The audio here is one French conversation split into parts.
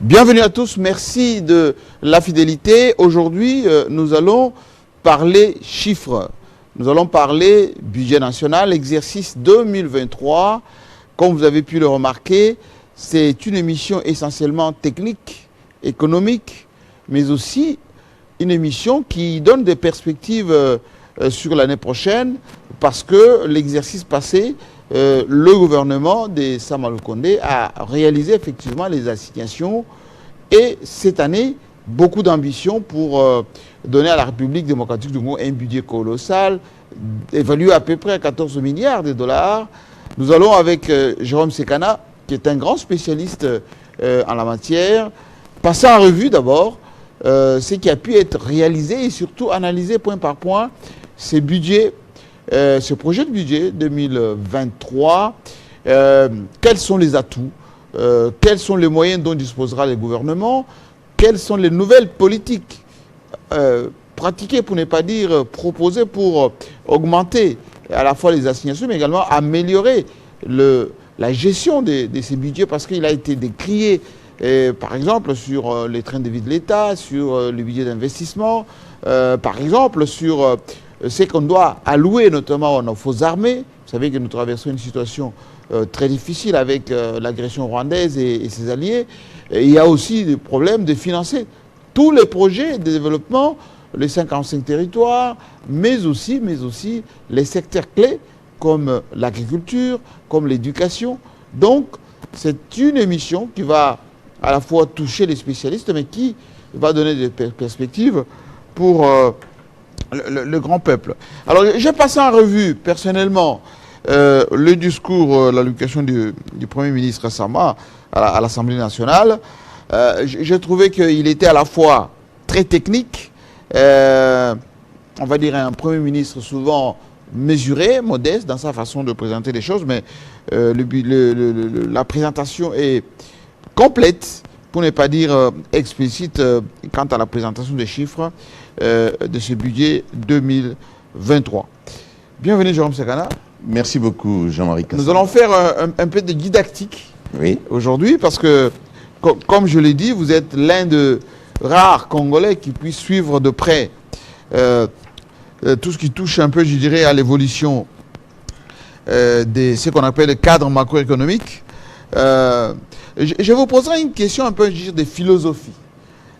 Bienvenue à tous, merci de la fidélité. Aujourd'hui, nous allons parler chiffres. Nous allons parler budget national, exercice 2023. Comme vous avez pu le remarquer, c'est une émission essentiellement technique, économique, mais aussi une émission qui donne des perspectives sur l'année prochaine, parce que l'exercice passé, le gouvernement de Sama Lukonde a réalisé effectivement les assignations et cette année, beaucoup d'ambition pour donner à la République démocratique du Congo un budget colossal, évalué à peu près à 14 milliards de dollars. Nous allons avec Jérôme Sekana, qui est un grand spécialiste en la matière, passer en revue d'abord ce qui a pu être réalisé et surtout analyser point par point ces budgets, ce projet de budget 2023, quels sont les atouts, quels sont les moyens dont disposera le gouvernement, quelles sont les nouvelles politiques pratiquées, pour ne pas dire proposées, pour augmenter à la fois les assignations, mais également améliorer la gestion de ces budgets, parce qu'il a été décrié, par exemple, sur les trains de vie de l'État, sur le budget d'investissement, par exemple, sur ce qu'on doit allouer notamment à nos forces armées. Vous savez que nous traversons une situation très difficile avec l'agression rwandaise et ses alliés. Et il y a aussi des problèmes de financer tous les projets de développement, les 55 territoires, mais aussi les secteurs clés comme l'agriculture, comme l'éducation. Donc, c'est une émission qui va à la fois toucher les spécialistes, mais qui va donner des perspectives pour le grand peuple. Alors, j'ai passé en revue personnellement le discours, l'allocution du Premier ministre Sama à l'Assemblée nationale. J'ai trouvé qu'il était à la fois très technique, on va dire un Premier ministre souvent mesuré, modeste dans sa façon de présenter les choses, mais la présentation est complète, pour ne pas dire explicite, quant à la présentation des chiffres de ce budget 2023. Bienvenue Jérôme Sekana. Merci beaucoup Jean-Marie Kassam. Nous allons faire un peu de didactique aujourd'hui, parce que, comme je l'ai dit, vous êtes l'un de rares Congolais qui puissent suivre de près tout ce qui touche un peu, je dirais, à l'évolution de ce qu'on appelle le cadre macroéconomique. Je vous poserai une question un peu, je dirais, de philosophie,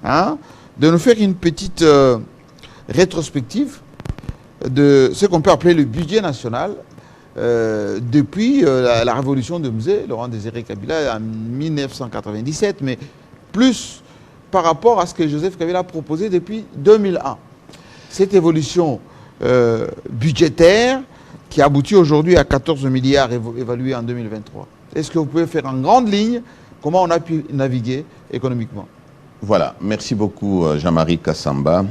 hein, de nous faire une petite rétrospective de ce qu'on peut appeler le budget national depuis la révolution de Mzee, Laurent Désiré Kabila, en 1997, mais plus par rapport à ce que Joseph Kabila a proposé depuis 2001. Cette évolution budgétaire qui aboutit aujourd'hui à 14 milliards évalués en 2023. Est-ce que vous pouvez faire en grande ligne comment on a pu naviguer économiquement? Voilà, merci beaucoup Jean-Marie Kassamba.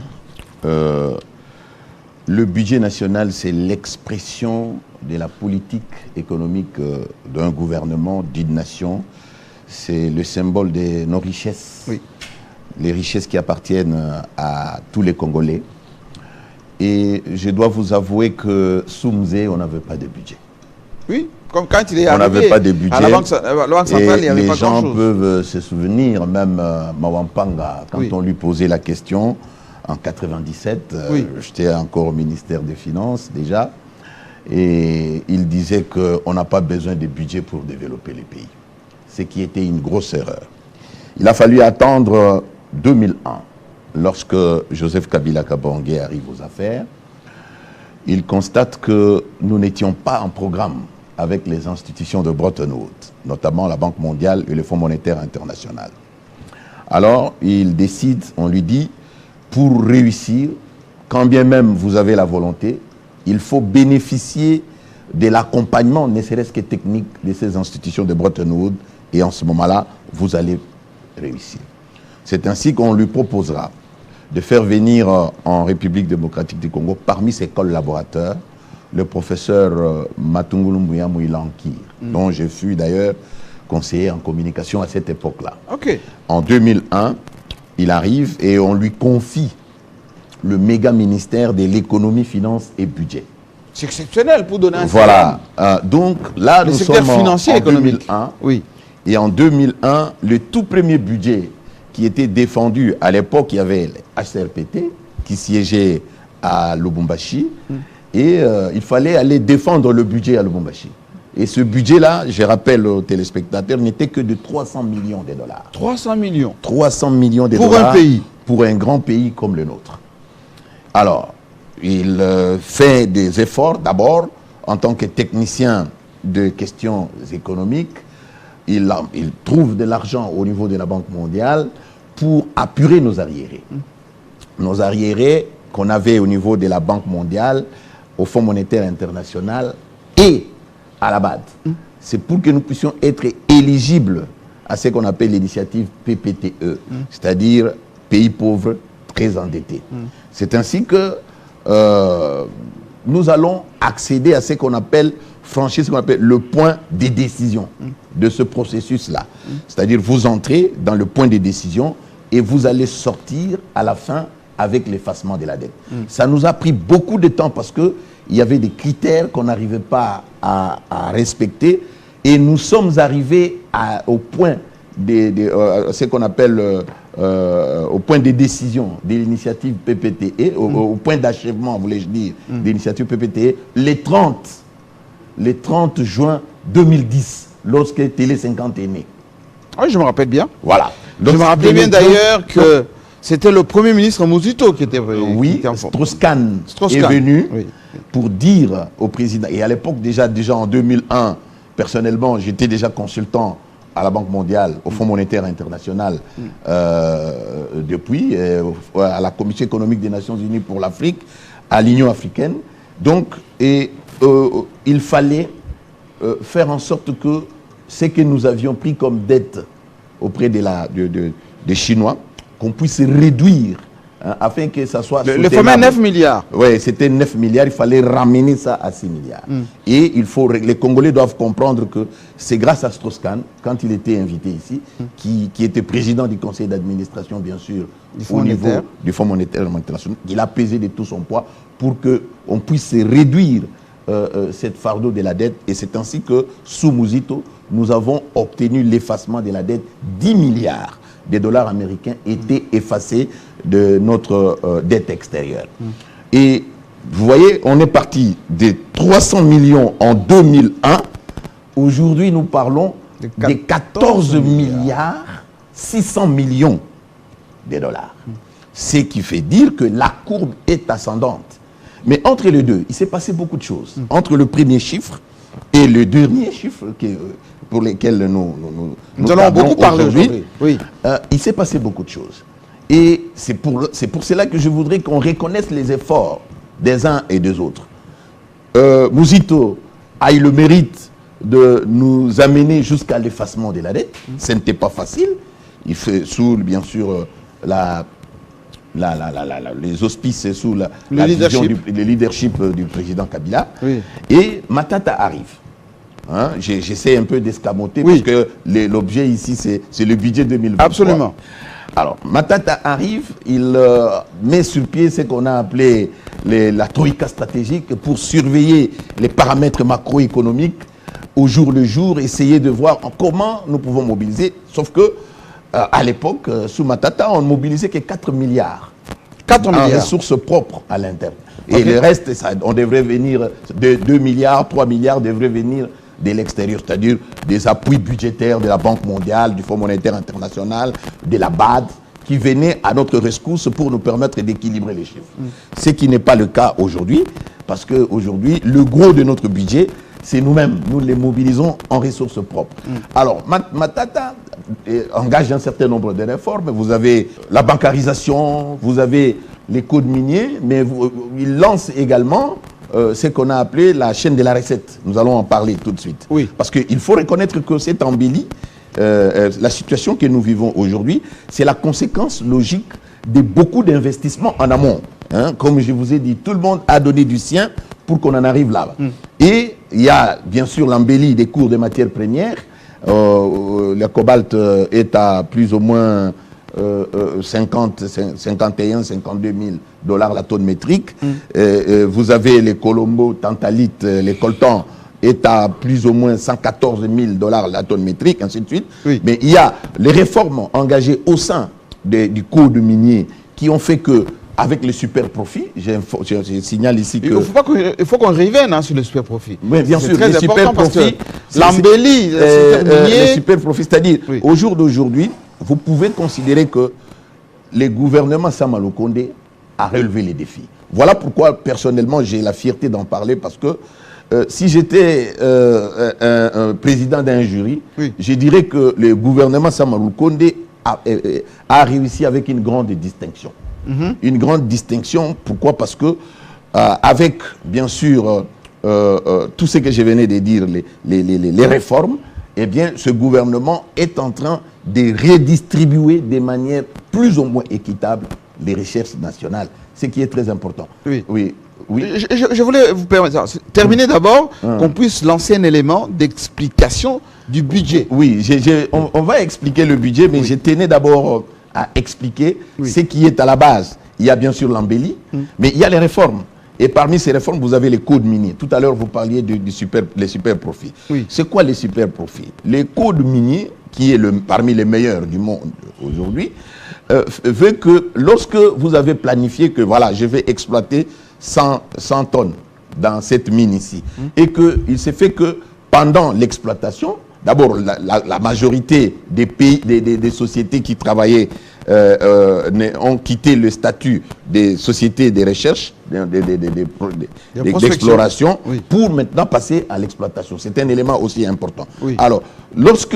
Le budget national, c'est l'expression de la politique économique d'un gouvernement, d'une nation. C'est le symbole de nos richesses, les richesses qui appartiennent à tous les Congolais. Et je dois vous avouer que sous Mzee, on n'avait pas de budget. Oui, comme quand il est arrivé, on n'avait pas de budget. À la Banque centrale, il n'y avait pas grand-chose. Les gens peuvent se souvenir, même Mawampanga, quand on lui posait la question, en 1997, j'étais encore au ministère des Finances déjà, et il disait qu'on n'a pas besoin de budget pour développer les pays. Ce qui était une grosse erreur. Il a fallu attendre 2001, lorsque Joseph Kabila Kabange arrive aux affaires. Il constate que nous n'étions pas en programme avec les institutions de Bretton Woods, notamment la Banque mondiale et le Fonds monétaire international. Alors, il décide, on lui dit, pour réussir, quand bien même vous avez la volonté, il faut bénéficier de l'accompagnement, ne serait-ce que technique, de ces institutions de Bretton Woods, et en ce moment-là, vous allez réussir. C'est ainsi qu'on lui proposera de faire venir en République démocratique du Congo, parmi ses collaborateurs, le professeur Matungulu Mbuya Mouilankir, dont je fus d'ailleurs conseiller en communication à cette époque-là. En 2001, il arrive et on lui confie le méga ministère de l'économie, finance et budget. C'est exceptionnel pour donner un Voilà. Donc là, nous sommes financier, en 2001. Oui. Et en 2001, le tout premier budget qui était défendu. À l'époque, il y avait le HCRPT qui siégeait à Lubumbashi et il fallait aller défendre le budget à Lubumbashi. Et ce budget-là, je rappelle aux téléspectateurs, n'était que de 300 millions de dollars. 300 millions 300 millions de pour dollars un pays. Pour un grand pays comme le nôtre. Alors, il fait des efforts d'abord en tant que technicien de questions économiques. Il trouve de l'argent au niveau de la Banque mondiale pour apurer nos arriérés. Nos arriérés qu'on avait au niveau de la Banque mondiale, au Fonds monétaire international et à la BAD. C'est pour que nous puissions être éligibles à ce qu'on appelle l'initiative PPTE, c'est-à-dire pays pauvres très endettés. C'est ainsi que nous allons accéder à ce qu'on appelle, franchir ce qu'on appelle le point de décision de ce processus-là. C'est-à-dire vous entrez dans le point de décision et vous allez sortir à la fin avec l'effacement de la dette. Ça nous a pris beaucoup de temps parce qu'il y avait des critères qu'on n'arrivait pas à respecter et nous sommes arrivés au point ce qu'on appelle au point de décision de l'initiative PPTE, au point d'achèvement, voulais-je dire, de l'initiative PPTE, le 30 juin 2010, lorsque Télé 50 est né. Oui, je me rappelle bien. Voilà. Je me rappelle bien d'ailleurs que c'était le Premier ministre Mouzito qui était venu. Oui, Strauss-Kahn est venu pour dire au président, et à l'époque déjà en 2001, personnellement, j'étais déjà consultant à la Banque mondiale, au Fonds monétaire international, depuis, à la Commission économique des Nations unies pour l'Afrique, à l'Union africaine. Donc, il fallait faire en sorte que ce que nous avions pris comme dette auprès des Chinois, qu'on puisse réduire, hein, afin que ça soit... Le fameux 9 milliards. Oui, c'était 9 milliards, il fallait ramener ça à 6 milliards. Et les Congolais doivent comprendre que c'est grâce à Strauss-Kahn, quand il était invité ici, qui était président du conseil d'administration, bien sûr, au niveau du Fonds monétaire international, il a pesé de tout son poids pour qu'on puisse réduire cette fardeau de la dette. Et c'est ainsi que, sous Mouzito, nous avons obtenu l'effacement de la dette. 10 milliards de dollars américains étaient effacés de notre dette extérieure. Et vous voyez, on est parti de 300 millions en 2001. Aujourd'hui, nous parlons de 14 milliards 600 millions de dollars. Ce qui fait dire que la courbe est ascendante. Mais entre les deux, il s'est passé beaucoup de choses. Entre le premier chiffre et le dernier chiffre pour lesquels nous allons beaucoup parler aujourd'hui. Oui. Il s'est passé beaucoup de choses. Et c'est pour cela que je voudrais qu'on reconnaisse les efforts des uns et des autres. Mouzito a eu le mérite de nous amener jusqu'à l'effacement de la dette. Ce n'était pas facile. Il fait sous, bien sûr, les auspices, sous le leadership du président Kabila. Oui. Et Matata arrive. Hein, j'essaie un peu d'escamoter parce que l'objet ici, c'est le budget 2023. Absolument. Alors, Matata arrive, il met sur pied ce qu'on a appelé la troïka stratégique pour surveiller les paramètres macroéconomiques au jour le jour, essayer de voir comment nous pouvons mobiliser. Sauf que, à l'époque, sous Matata, on ne mobilisait que 4 milliards. 4 milliards. En ressources propres à l'interne. Et le reste, on devrait venir de 2 milliards, 3 milliards devraient venir de l'extérieur, c'est-à-dire des appuis budgétaires de la Banque mondiale, du Fonds monétaire international, de la BAD, qui venaient à notre rescousse pour nous permettre d'équilibrer les chiffres. Ce qui n'est pas le cas aujourd'hui, parce qu'aujourd'hui, le gros de notre budget, c'est nous-mêmes. Nous les mobilisons en ressources propres. Alors, Matata engage un certain nombre de réformes. Vous avez la bancarisation, vous avez les codes miniers, mais il lance également ce qu'on a appelé la chaîne de la recette. Nous allons en parler tout de suite. Oui. Parce qu'il faut reconnaître que cette embellie, la situation que nous vivons aujourd'hui, c'est la conséquence logique de beaucoup d'investissements en amont. Hein, comme je vous ai dit, tout le monde a donné du sien pour qu'on en arrive là. Et il y a bien sûr l'embellie des cours des matières premières. Le cobalt est à plus ou moins 51, 52 000 dollars la tonne métrique. Vous avez les Colombo, Tantalite, les coltans est à plus ou moins 114 000 dollars la tonne métrique, ainsi de suite. Oui. Mais il y a les réformes engagées au sein du code minier qui ont fait que, avec les super profits, je signale ici que... Il faut qu'on revienne sur les super profits. Oui, bien sûr, les super profits, l'embellie, les super profits, c'est-à-dire, au jour d'aujourd'hui, vous pouvez considérer que le gouvernement Sama Lukonde a relevé les défis. Voilà pourquoi, personnellement, j'ai la fierté d'en parler, parce que si j'étais un président d'un jury, je dirais que le gouvernement Sama Lukonde a réussi avec une grande distinction. Une grande distinction, pourquoi? Parce que avec, bien sûr, tout ce que je venais de dire, les réformes, eh bien, ce gouvernement est en train de redistribuer de manière plus ou moins équitable les recherches nationales, ce qui est très important. Oui. Je voulais vous permettre, terminer d'abord, qu'on puisse lancer un élément d'explication du budget. Oui, on va expliquer le budget, mais je tenais d'abord à expliquer ce qui est à la base. Il y a bien sûr l'embellie, mais il y a les réformes. Et parmi ces réformes, vous avez les codes miniers. Tout à l'heure, vous parliez des super profits. C'est quoi les super profits? Les codes miniers, qui est parmi les meilleurs du monde aujourd'hui, veut que lorsque vous avez planifié que voilà, je vais exploiter 100 tonnes dans cette mine ici, et qu'il s'est fait que pendant l'exploitation, d'abord, la majorité des pays, des sociétés qui travaillaient ont quitté le statut des sociétés de recherche, d'exploration, pour maintenant passer à l'exploitation. C'est un élément aussi important. Alors, lorsque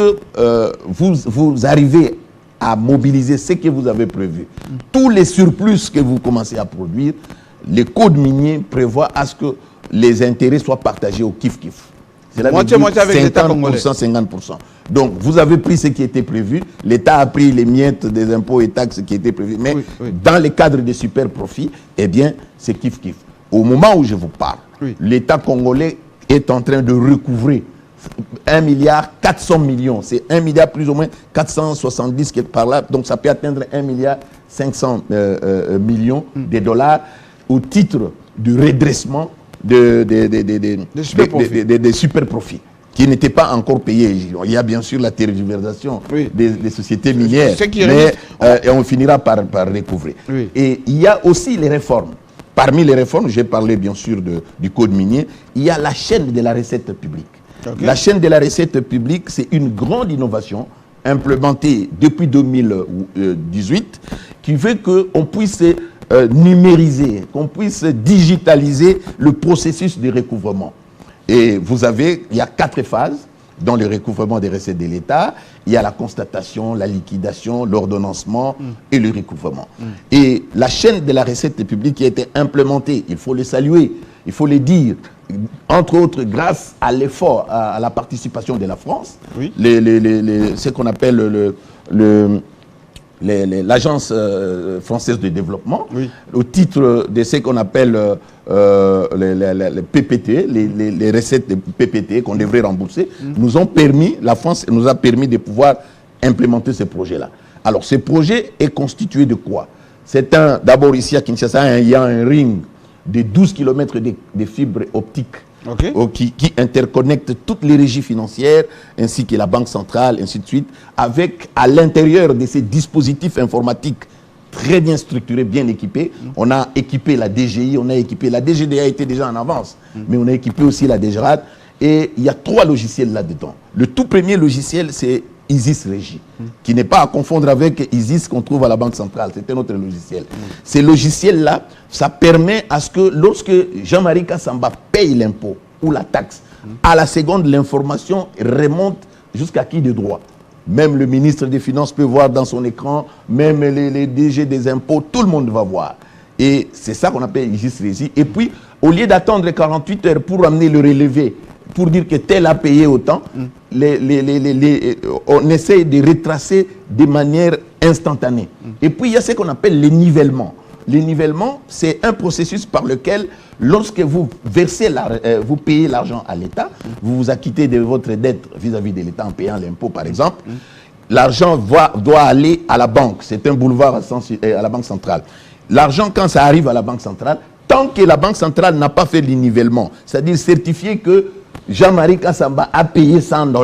vous arrivez à mobiliser ce que vous avez prévu, tous les surplus que vous commencez à produire, les codes miniers prévoient à ce que les intérêts soient partagés au kiff-kiff. C'est la moitié avec l'État congolais. 50%. Donc, vous avez pris ce qui était prévu. L'État a pris les miettes des impôts et taxes qui étaient prévus. Mais dans le cadre des super profits, eh bien, c'est kiff-kiff. Au moment où je vous parle, l'État congolais est en train de recouvrer 1,4 milliard. C'est 1 milliard plus ou moins 470 qui est par là. Donc, ça peut atteindre 1,5 milliard de dollars au titre du redressement des super profits qui n'étaient pas encore payés. Il y a bien sûr la tergiversation des sociétés minières, mais on finira par recouvrer. Et il y a aussi les réformes. Parmi les réformes, j'ai parlé bien sûr du code minier, il y a la chaîne de la recette publique. La chaîne de la recette publique, c'est une grande innovation implémentée depuis 2018 qui veut qu'on puisse numériser, qu'on puisse digitaliser le processus de recouvrement. Et il y a 4 phases dans le recouvrement des recettes de l'État. Il y a la constatation, la liquidation, l'ordonnancement et le recouvrement. Et la chaîne de la recette publique qui a été implémentée, il faut le saluer, il faut le dire, entre autres grâce à l'effort, à la participation de la France, ce qu'on appelle l'Agence française de développement, au titre de ce qu'on appelle les PPT, les recettes de PPT qu'on devrait rembourser, la France nous a permis de pouvoir implémenter ce projet-là. Alors, ce projet est constitué de quoi? D'abord ici à Kinshasa, il y a un ring de 12 km de fibres optiques qui interconnectent toutes les régies financières, ainsi que la Banque centrale, ainsi de suite, avec à l'intérieur de ces dispositifs informatiques très bien structurés, bien équipés. On a équipé la DGI, la DGDA était déjà en avance, mais on a équipé aussi la DGRAD, et il y a 3 logiciels là-dedans. Le tout premier logiciel, c'est Isis Régie, qui n'est pas à confondre avec Isis qu'on trouve à la Banque centrale. C'est un autre logiciel. Ces logiciels-là, ça permet à ce que lorsque Jean-Marie Kassamba paye l'impôt ou la taxe, à la seconde, l'information remonte jusqu'à qui de droit. Même le ministre des Finances peut voir dans son écran, même les DG des impôts, tout le monde va voir. Et c'est ça qu'on appelle Isis Régie. Et puis, au lieu d'attendre 48 heures pour amener le relevé, pour dire que tel a payé autant, on essaye de retracer de manière instantanée. Et puis, il y a ce qu'on appelle les nivellements. Les nivellements, c'est un processus par lequel, lorsque vous versez, vous payez l'argent à l'État, vous vous acquittez de votre dette vis-à-vis de l'État en payant l'impôt, par exemple, l'argent doit aller à la banque. C'est un boulevard à la Banque centrale. L'argent, quand ça arrive à la Banque centrale, tant que la Banque centrale n'a pas fait le nivellement, c'est-à-dire certifier que Jean-Marie Kassamba a payé $100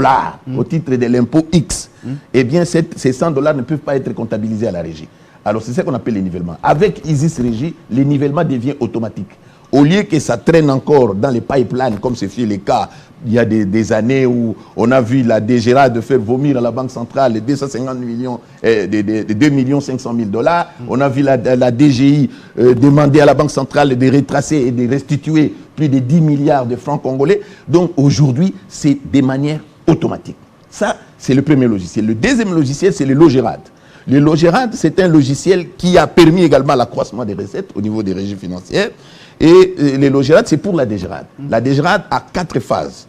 au titre de l'impôt X, eh bien ces $100 ne peuvent pas être comptabilisés à la régie. Alors c'est ça qu'on appelle les nivellements. Avec Isis Régie, le nivellement devient automatique. Au lieu que ça traîne encore dans les pipelines, comme c'est fait le cas, il y a des années où on a vu la DGRA de faire vomir à la Banque centrale les 250 millions, de 2 500 000 $. On a vu la DGI demander à la Banque centrale de retracer et de restituer plus de 10 milliards de francs congolais. Donc aujourd'hui, c'est de manière automatique. Ça, c'est le premier logiciel. Le deuxième logiciel, c'est le Logérad. Le Logérad, c'est un logiciel qui a permis également l'accroissement des recettes au niveau des régies financières. Et les Logérad, c'est pour la DGRAD. La DGRAD a 4 phases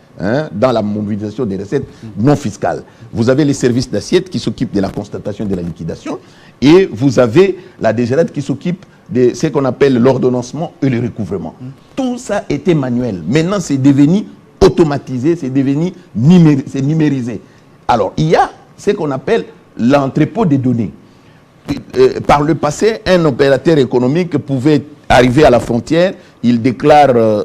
dans la mobilisation des recettes non fiscales. Vous avez les services d'assiette qui s'occupent de la constatation et de la liquidation. Et vous avez la DGRAD qui s'occupe de ce qu'on appelle l'ordonnancement et le recouvrement. Tout ça était manuel. Maintenant, c'est devenu automatisé, c'est devenu numérisé. Alors, il y a ce qu'on appelle l'entrepôt des données. Par le passé, un opérateur économique pouvait arriver à la frontière, il déclare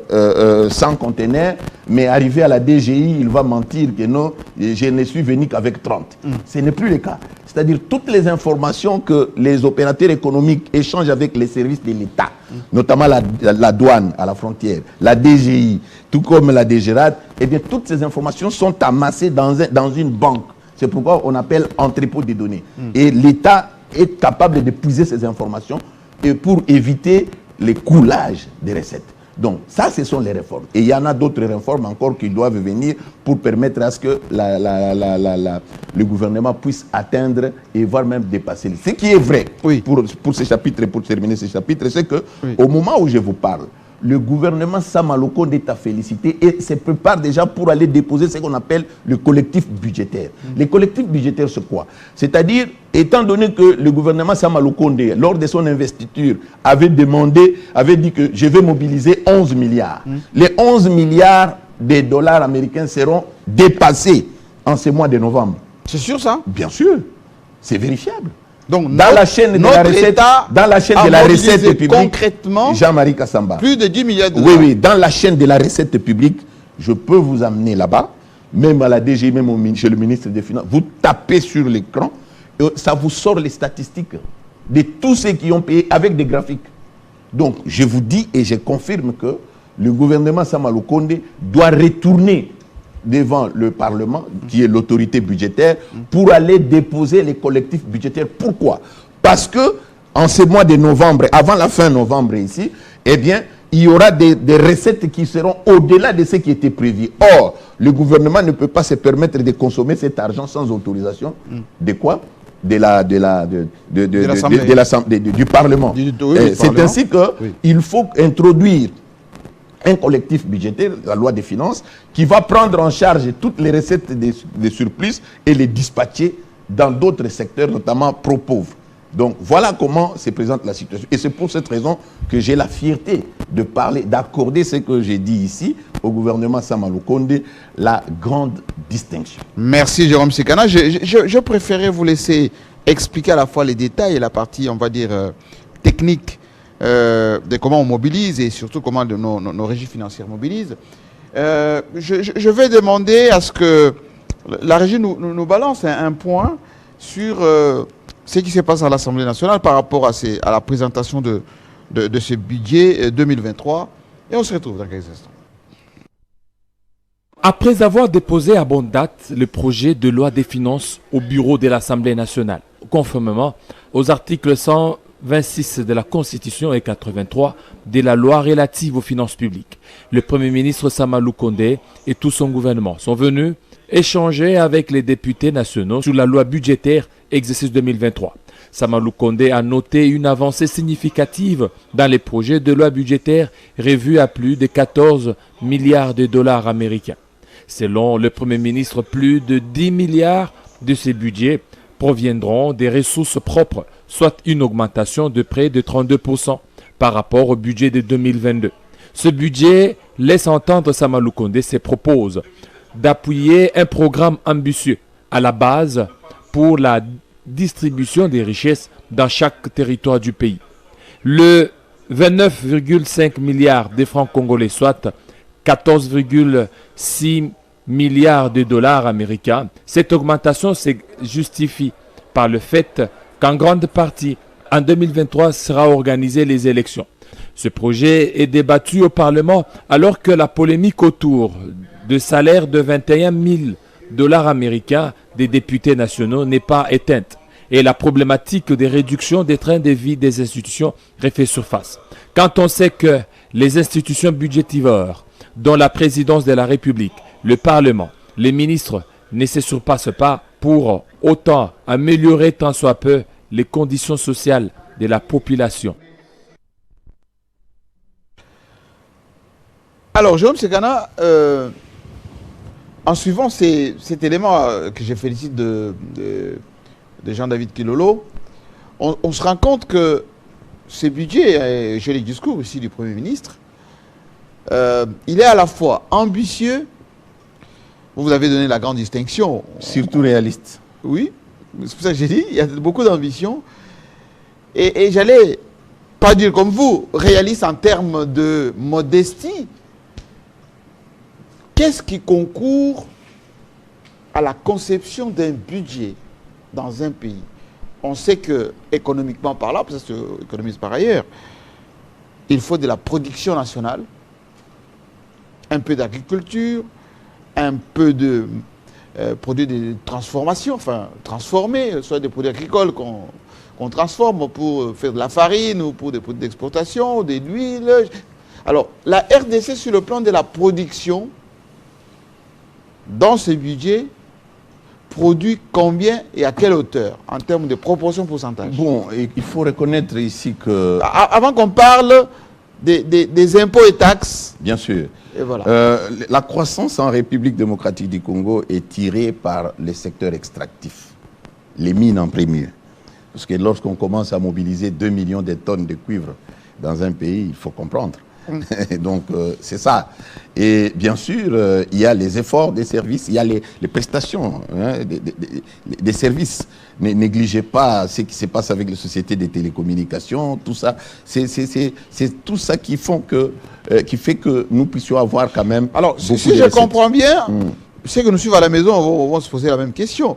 100 conteneurs, mais arrivé à la DGI, il va mentir que non, je ne suis venu qu'avec 30. Ce n'est plus le cas. C'est-à-dire toutes les informations que les opérateurs économiques échangent avec les services de l'État, notamment la douane à la frontière, la DGI, tout comme la DGRAD, eh bien toutes ces informations sont amassées dans une banque. C'est pourquoi on appelle entrepôt des données. Et l'État est capable de puiser ces informations et pour éviter les coulages des recettes. Donc ça, ce sont les réformes. Et il y en a d'autres réformes encore qui doivent venir pour permettre à ce que le gouvernement puisse atteindre et voire même dépasser. Ce qui est vrai pour ce chapitre et pour terminer ce chapitre, c'est que au moment où je vous parle, le gouvernement Sama Lukonde est à féliciter et se prépare déjà pour aller déposer ce qu'on appelle le collectif budgétaire. Le collectif budgétaire, c'est quoi? C'est-à-dire, étant donné que le gouvernement Sama Lukonde, lors de son investiture, avait dit que je vais mobiliser 11 milliards. Les 11 milliards de dollars américains seront dépassés en ce mois de novembre. C'est sûr ça? Bien sûr, c'est vérifiable. Donc, dans la chaîne de la recette, publique, concrètement, Jean-Marie Kassamba, plus de 10 milliards de dollars. Oui, dans la chaîne de la recette publique, je peux vous amener là-bas, même à la DG, même chez le ministre des Finances, vous tapez sur l'écran, ça vous sort les statistiques de tous ceux qui ont payé avec des graphiques. Donc, je vous dis et je confirme que le gouvernement Sama Lukonde doit retourner devant le Parlement, qui est l'autorité budgétaire, pour aller déposer les collectifs budgétaires. Pourquoi? Parce que en ce mois de novembre, avant la fin novembre ici, eh bien, il y aura des recettes qui seront au-delà de ce qui était prévu. Or, le gouvernement ne peut pas se permettre de consommer cet argent sans autorisation. De quoi? Du Parlement. C'est ainsi qu'il faut introduire un collectif budgétaire, la loi des finances, qui va prendre en charge toutes les recettes des surplus et les dispatcher dans d'autres secteurs, notamment pro-pauvres. Donc voilà comment se présente la situation. Et c'est pour cette raison que j'ai la fierté de parler, d'accorder ce que j'ai dit ici au gouvernement Sama Lukonde, la grande distinction. Merci Jérôme Sekana. Je préférais vous laisser expliquer à la fois les détails et la partie, on va dire, technique de comment on mobilise et surtout comment nos régies financières mobilisent. Je vais demander à ce que la régie nous balance un point sur ce qui se passe à l'Assemblée nationale par rapport à la présentation de ce budget 2023. Et on se retrouve dans quelques instants. Après avoir déposé à bonne date le projet de loi des finances au bureau de l'Assemblée nationale, conformément aux articles 126 de la Constitution et 83 de la loi relative aux finances publiques, le Premier ministre Sama Lukonde et tout son gouvernement sont venus échanger avec les députés nationaux sur la loi budgétaire exercice 2023. Sama Lukonde a noté une avancée significative dans les projets de loi budgétaire revus à plus de 14 milliards de dollars américains. Selon le Premier ministre, plus de 10 milliards de ces budgets proviendront des ressources propres, soit une augmentation de près de 32% par rapport au budget de 2022. Ce budget laisse entendre Sama Lukonde se propose d'appuyer un programme ambitieux à la base pour la distribution des richesses dans chaque territoire du pays. Le 29,5 milliards de francs congolais, soit 14,6 milliards de dollars américains. Cette augmentation se justifie par le fait qu'en grande partie, en 2023, sera organisées les élections. Ce projet est débattu au Parlement alors que la polémique autour de salaire de 21 000 dollars américains des députés nationaux n'est pas éteinte et la problématique des réductions des trains de vie des institutions refait surface. Quand on sait que les institutions budgétivores, dont la présidence de la République, le Parlement, les ministres, ne se surpassent pas pour autant améliorer tant soit peu les conditions sociales de la population. Alors, Jérôme Sekana, en suivant cet élément que je félicite de Jean-David Kilolo, on se rend compte que ce budget, j'ai le discours ici du Premier ministre, il est à la fois ambitieux, vous avez donné la grande distinction. Surtout réaliste. Oui, c'est pour ça que j'ai dit, il y a beaucoup d'ambition. Et j'allais pas dire comme vous, réaliste en termes de modestie. Qu'est-ce qui concourt à la conception d'un budget dans un pays? On sait que, économiquement parlant, parce que c'est économiste par ailleurs, il faut de la production nationale, un peu d'agriculture, un peu de produits de transformation, enfin transformer, soit des produits agricoles qu'on transforme pour faire de la farine ou pour des produits d'exportation, de l'huile. Alors, la RDC sur le plan de la production, dans ce budget, produit combien et à quelle hauteur en termes de proportion pourcentage? Bon, il faut reconnaître ici que... Avant qu'on parle des impôts et taxes. Bien sûr. Et voilà. La croissance en République démocratique du Congo est tirée par les secteurs extractifs, les mines en premier. Parce que lorsqu'on commence à mobiliser 2 millions de tonnes de cuivre dans un pays, il faut comprendre. Donc, c'est ça. Et bien sûr, il y a les efforts des services, il y a les prestations des services. Ne négligez pas ce qui se passe avec les sociétés de télécommunications, tout ça. C'est tout ça qui fait que nous puissions avoir quand même... Alors, si je comprends bien, ceux que nous suivons à la maison vont se poser la même question.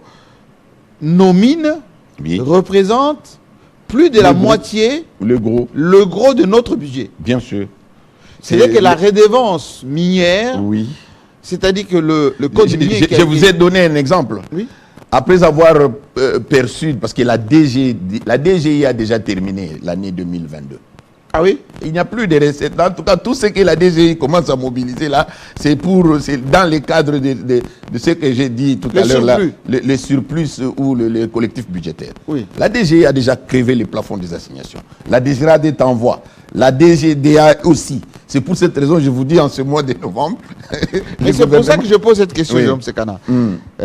Nos mines représentent plus de la moitié, le gros de notre budget. Bien sûr. C'est-à-dire que la redevance minière, c'est-à-dire que le code minier... Je vous ai donné un exemple. Oui. Après avoir perçu, parce que la DGI a déjà terminé l'année 2022. Ah oui? Il n'y a plus de recettes. En tout cas, tout ce que la DGI commence à mobiliser là, c'est dans le cadre de ce que j'ai dit tout à l'heure, les surplus ou le collectif budgétaire. Oui. La DGI a déjà crevé les plafonds des assignations. La DGRAD est en voie. La DGDA aussi. C'est pour cette raison que je vous dis en ce mois de novembre. Mais c'est pour ça que je pose cette question, Jérôme Sekana.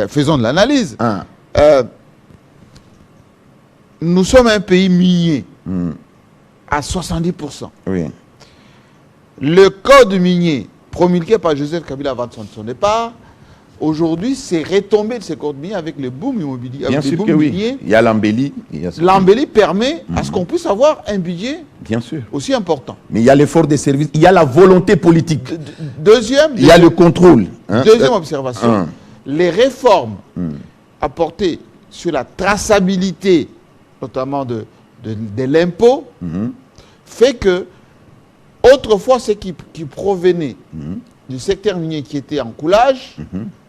Faisons de l'analyse. Nous sommes un pays minier à 70%. Oui. Le code minier promulgué par Joseph Kabila avant son départ, aujourd'hui, c'est retombé de ce code minier avec le boom immobilier. Bien sûr que oui. Il y a l'embellie. L'embellie permet à ce qu'on puisse avoir un budget aussi important. Mais il y a l'effort des services, il y a la volonté politique. Deuxième, il y a le contrôle. Deuxième observation, les réformes apportées sur la traçabilité, notamment de l'impôt, fait que autrefois, ce qui provenait du secteur minier qui était en coulage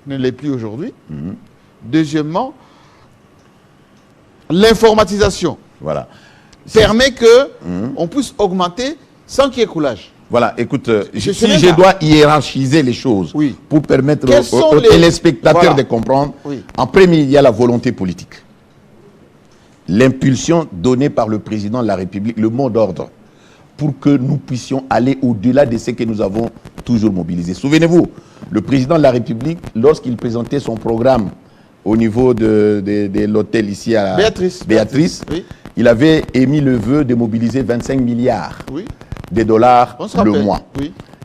ne l'est plus aujourd'hui. Deuxièmement, l'informatisation permet qu'on puisse augmenter sans qu'il y ait coulage. Voilà, écoute, si je dois hiérarchiser les choses pour permettre aux téléspectateurs de comprendre, en premier, il y a la volonté politique. L'impulsion donnée par le président de la République, le mot d'ordre, pour que nous puissions aller au-delà de ce que nous avons toujours mobilisé. Souvenez-vous, le président de la République, lorsqu'il présentait son programme au niveau de l'hôtel ici à Béatrice, il avait émis le vœu de mobiliser 25 milliards de dollars le mois.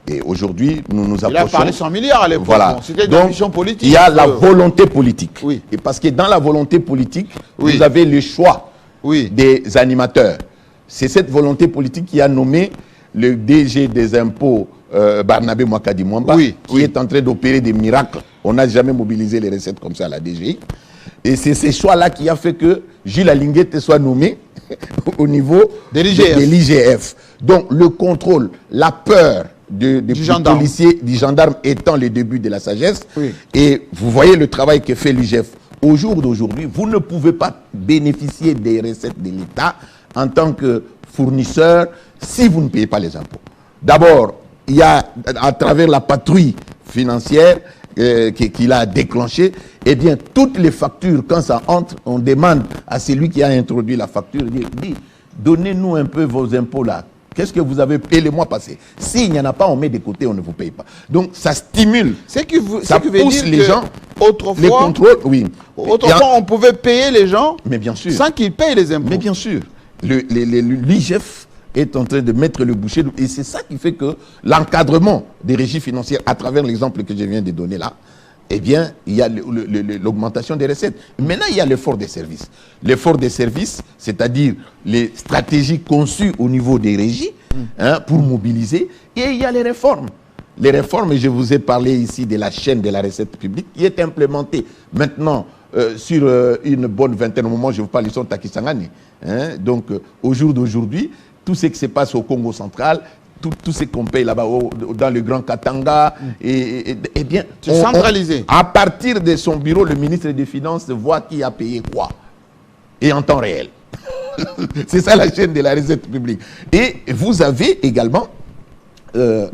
Et aujourd'hui, nous nous approchons... Il a parlé 100 milliards à l'époque. Voilà. C'était une ambition politique. Il y a la volonté politique. Et parce que dans la volonté politique, vous avez le choix des animateurs. C'est cette volonté politique qui a nommé le DG des impôts Barnabé Mwakadi Mwamba, qui est en train d'opérer des miracles. On n'a jamais mobilisé les recettes comme ça à la DGI. Et c'est ces choix-là qui a fait que Gilles Alinguete soit nommé au niveau de l'IGF. Donc le contrôle, la peur du policier, du gendarme étant le début de la sagesse. Et vous voyez le travail que fait l'IGF. Au jour d'aujourd'hui, vous ne pouvez pas bénéficier des recettes de l'État en tant que fournisseur si vous ne payez pas les impôts. D'abord, il y a à travers la patrouille financière qu'il a déclenchée, eh bien, toutes les factures, quand ça entre, on demande à celui qui a introduit la facture, dit, donnez-nous un peu vos impôts là. Qu'est-ce que vous avez payé le mois passé? S'il n'y en a pas, on met de côté, on ne vous paye pas. Donc, ça stimule, ça pousse les gens. Autrefois, les contrôles, autrefois, on pouvait payer les gens sans qu'ils payent les impôts. Mais bien sûr, l'IGF est en train de mettre le boucher. Et c'est ça qui fait que l'encadrement des régies financières, à travers l'exemple que je viens de donner là, eh bien, il y a l'augmentation des recettes. Maintenant, il y a l'effort des services. L'effort des services, c'est-à-dire les stratégies conçues au niveau des régies pour mobiliser. Et il y a les réformes. Les réformes, et je vous ai parlé ici de la chaîne de la recette publique, qui est implémentée maintenant sur une bonne vingtaine. Au moment où je vous parle, ils sont à Kisangani. Donc, au jour d'aujourd'hui, tout ce qui se passe au Congo central, tout ce qu'on paye là-bas dans le Grand Katanga, eh bien, centralisé. À partir de son bureau, le ministre des Finances voit qui a payé quoi. Et en temps réel. C'est ça la chaîne de la recette publique. Et vous avez également, on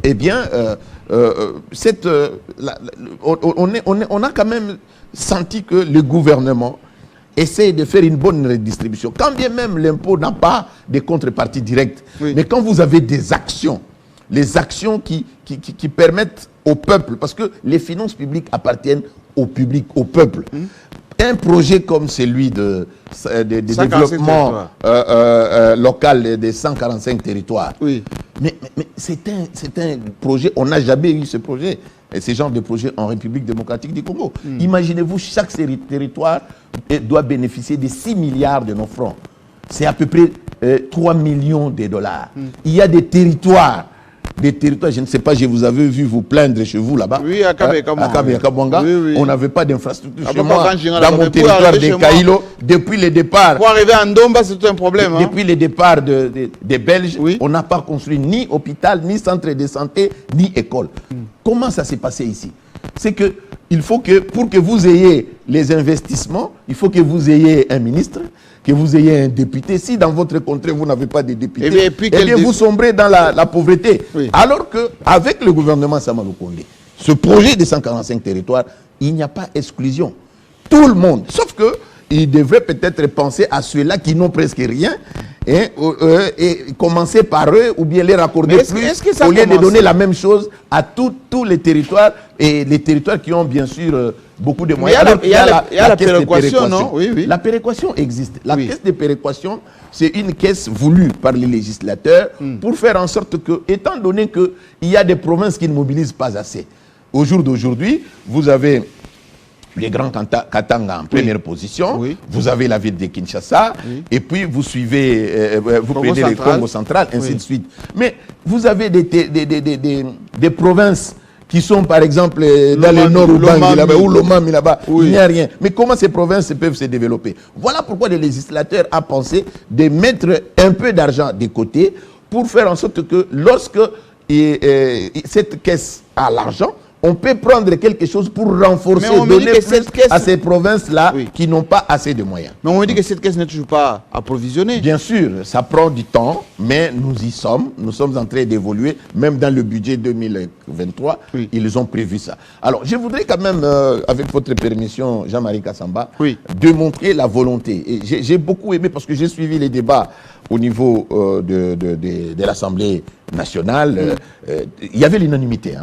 a quand même senti que le gouvernement essaye de faire une bonne redistribution. Quand bien même l'impôt n'a pas de contrepartie directe, mais quand vous avez des actions, les actions qui permettent au peuple, parce que les finances publiques appartiennent au public, au peuple. Un projet comme celui de développement local des 145 territoires, mais c'est un projet, on n'a jamais eu ce projet. Et ce genre de projet en République démocratique du Congo. Imaginez-vous, chaque territoire doit bénéficier de 6 milliards de nos francs. C'est à peu près 3 millions de dollars. Il y a des territoires, je ne sais pas, je vous avais vu vous plaindre chez vous là-bas. Oui, à Kabanga. On n'avait pas d'infrastructure chez moi. Dans mon territoire de Kailo, depuis le départ. Pour arriver à Ndomba, c'est tout un problème. Depuis le départ des Belges, on n'a pas construit ni hôpital, ni centre de santé, ni école. Comment ça s'est passé ici? C'est que il faut que, pour que vous ayez les investissements, il faut que vous ayez un ministre, que vous ayez un député. Si dans votre contrée, vous n'avez pas de député, eh bien vous sombrez dans la pauvreté. Alors qu'avec le gouvernement Sama Lukonde, ce projet de 145 territoires, il n'y a pas exclusion. Tout le monde, sauf que il devrait peut-être penser à ceux-là qui n'ont presque rien et commencer par eux ou bien les raccorder plus au lieu de donner la même chose à tous les territoires et les territoires qui ont bien sûr beaucoup de moyens. Il y a la péréquation, non? Oui. La péréquation existe. La caisse de péréquation, c'est une caisse voulue par les législateurs pour faire en sorte que, étant donné qu'il y a des provinces qui ne mobilisent pas assez, au jour d'aujourd'hui, vous avez les grands Katanga en première position, vous avez la ville de Kinshasa, et puis vous suivez, vous prenez le Congo central, ainsi de suite. Mais vous avez des provinces qui sont par exemple dans le nord ou Lomami là-bas, il n'y a rien. Mais comment ces provinces peuvent se développer? Voilà pourquoi le législateur a pensé de mettre un peu d'argent de côté pour faire en sorte que lorsque cette caisse a l'argent, on peut prendre quelque chose pour renforcer, donner plus à ces provinces-là qui n'ont pas assez de moyens. Mais on me dit que cette caisse n'est toujours pas approvisionnée. Bien sûr, ça prend du temps, mais nous y sommes. Nous sommes en train d'évoluer. Même dans le budget 2023, ils ont prévu ça. Alors, je voudrais quand même, avec votre permission, Jean-Marie Kassamba, démontrer la volonté. Et j'ai beaucoup aimé parce que j'ai suivi les débats au niveau de l'Assemblée nationale. Il y avait l'unanimité,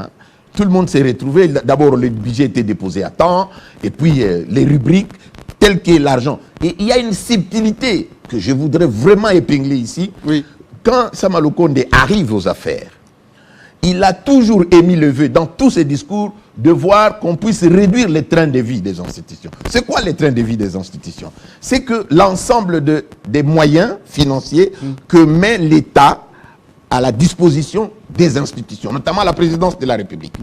Tout le monde s'est retrouvé. D'abord, le budget était déposé à temps. Et puis, les rubriques, telles que l'argent. Et il y a une subtilité que je voudrais vraiment épingler ici. Quand Sama Lukonde arrive aux affaires, il a toujours émis le vœu dans tous ses discours de voir qu'on puisse réduire les trains de vie des institutions. C'est quoi les trains de vie des institutions? C'est que l'ensemble des moyens financiers que met l'État à la disposition des institutions, notamment la présidence de la République.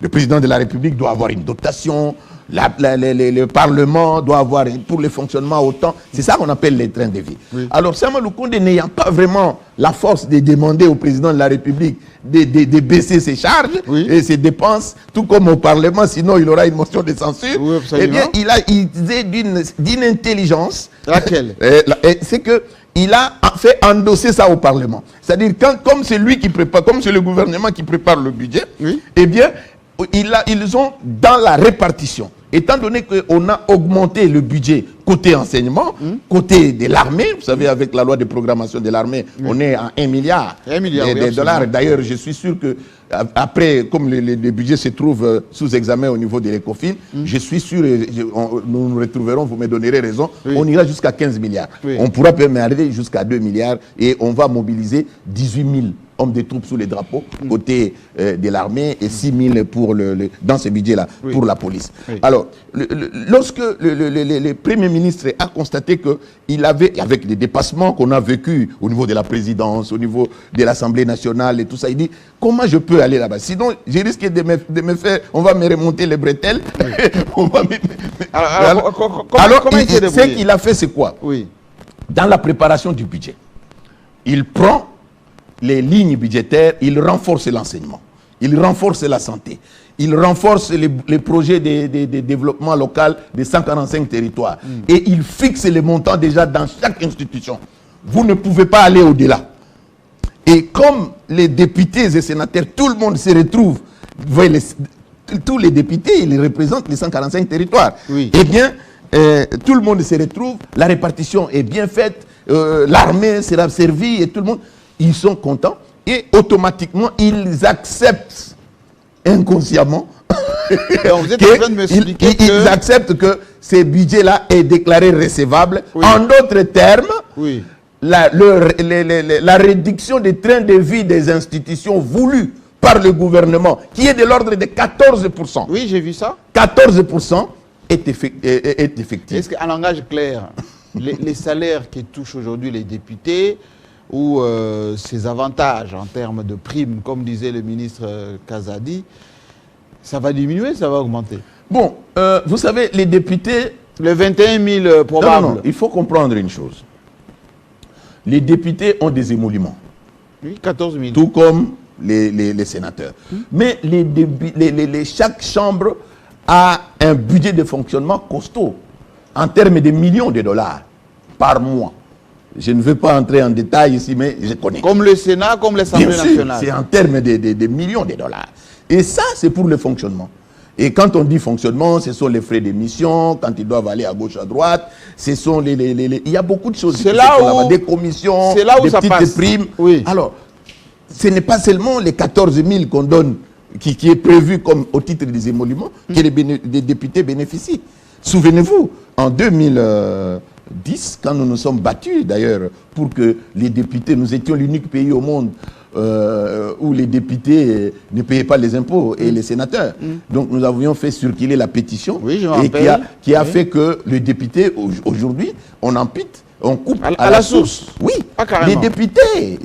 Le président de la République doit avoir une dotation, le Parlement doit avoir pour le fonctionnement autant. C'est ça qu'on appelle les trains de vie. Alors Samuel Lukonde, n'ayant pas vraiment la force de demander au président de la République de baisser ses charges et ses dépenses, tout comme au Parlement, sinon il aura une motion de censure, eh bien il disait d'une intelligence. Laquelle? C'est que il a fait endosser ça au Parlement. C'est-à-dire, comme c'est lui qui prépare, comme c'est le gouvernement qui prépare le budget, eh bien, ils ont dans la répartition, étant donné qu'on a augmenté le budget côté enseignement, côté de l'armée, vous savez, avec la loi de programmation de l'armée, on est à 1 milliard, de dollars. D'ailleurs, je suis sûr que après, comme le budget se trouve sous examen au niveau de l'ECOFIN, je suis sûr, nous nous retrouverons, vous me donnerez raison, on ira jusqu'à 15 milliards. On pourra même aller jusqu'à 2 milliards et on va mobiliser 18 000 hommes de troupes sous les drapeaux côté de l'armée et 6 000 pour dans ce budget-là pour la police. Alors, lorsque le Premier ministre a constaté qu'il avait, avec les dépassements qu'on a vécus au niveau de la présidence, au niveau de l'Assemblée nationale et tout ça, il dit, comment je peux aller là-bas? Sinon, je risque de me faire, on va me remonter les bretelles. Alors, ce qu'il a fait, c'est quoi? Dans la préparation du budget, il prend les lignes budgétaires, il renforce l'enseignement, il renforce la santé, il renforce les projets de développement local de 145 territoires et il fixe les montants déjà dans chaque institution. Vous ne pouvez pas aller au-delà. Et comme les députés et sénateurs, tout le monde se retrouve, vous voyez, tous les députés, ils représentent les 145 territoires. Eh bien, tout le monde se retrouve, la répartition est bien faite, l'armée sera servie et tout le monde... Ils sont contents et automatiquement, ils acceptent inconsciemment ils acceptent que ce budget-là est déclaré recevable. En d'autres termes, la réduction des trains de vie des institutions voulues par le gouvernement, qui est de l'ordre de 14%. Oui, j'ai vu ça. 14% est effectif. Est-ce qu'en langage clair, les salaires qui touchent aujourd'hui les députés, ou ces avantages en termes de primes, comme disait le ministre Kazadi, ça va diminuer, ça va augmenter? Bon, vous savez, les députés... Les 21 000 probables. Non, il faut comprendre une chose. Les députés ont des émoluments. Oui, 14 000. Tout comme les sénateurs. Mais chaque chambre a un budget de fonctionnement costaud, en termes de millions de dollars par mois. Je ne veux pas entrer en détail ici, mais je connais. Comme le Sénat, comme l'Assemblée nationale. C'est en termes de millions de dollars. Et ça, c'est pour le fonctionnement. Et quand on dit fonctionnement, ce sont les frais d'émission, quand ils doivent aller à gauche, à droite, ce sont il y a beaucoup de choses. C'est là où... Des commissions, c'est là où des ça petites passe. Primes. Oui. Alors, ce n'est pas seulement les 14 000 qu'on donne, qui est prévu comme au titre des émoluments, que les députés bénéficient. Souvenez-vous, en 2010, quand nous nous sommes battus d'ailleurs pour que les députés, nous étions l'unique pays au monde où les députés ne payaient pas les impôts et les sénateurs. Donc nous avions fait circuler la pétition qui a fait que les députés, aujourd'hui, on ampite, on coupe à la source. Oui, les députés,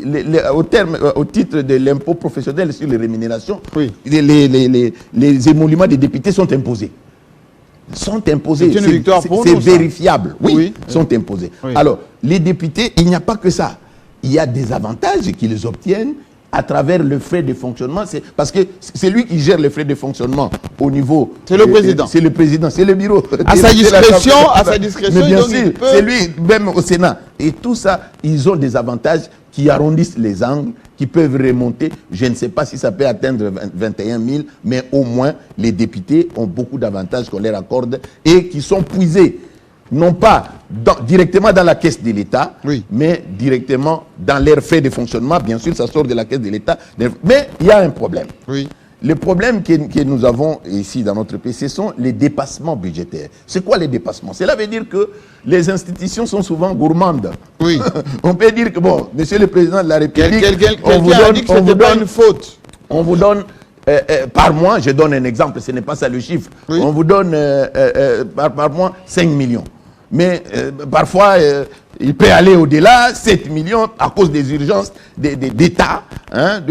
au titre de l'impôt professionnel sur les rémunérations, les émoluments des députés sont imposés. Sont imposés. C'est une victoire pour nous. C'est vérifiable. Sont imposés. Alors, les députés, il n'y a pas que ça. Il y a des avantages qu'ils obtiennent à travers le frais de fonctionnement. Parce que c'est lui qui gère les frais de fonctionnement au niveau... C'est le président. C'est le président, c'est le bureau. À sa discrétion, mais bien sûr, c'est lui, même au Sénat. Et tout ça, ils ont des avantages qui arrondissent les angles, qui peuvent remonter. Je ne sais pas si ça peut atteindre 21 000, mais au moins, les députés ont beaucoup d'avantages qu'on leur accorde et qui sont puisés, non pas directement dans la caisse de l'État, mais directement dans leurs frais de fonctionnement. Bien sûr, ça sort de la caisse de l'État. Mais il y a un problème. Le problème que nous avons ici dans notre pays, ce sont les dépassements budgétaires. C'est quoi les dépassements? Cela veut dire que les institutions sont souvent gourmandes. On peut dire que, bon, monsieur le président de la République, on vous donne par mois, je donne un exemple, ce n'est pas ça le chiffre, on vous donne par mois 5 millions. Mais parfois, il peut aller au-delà, 7 millions, à cause des urgences d'État. Hein,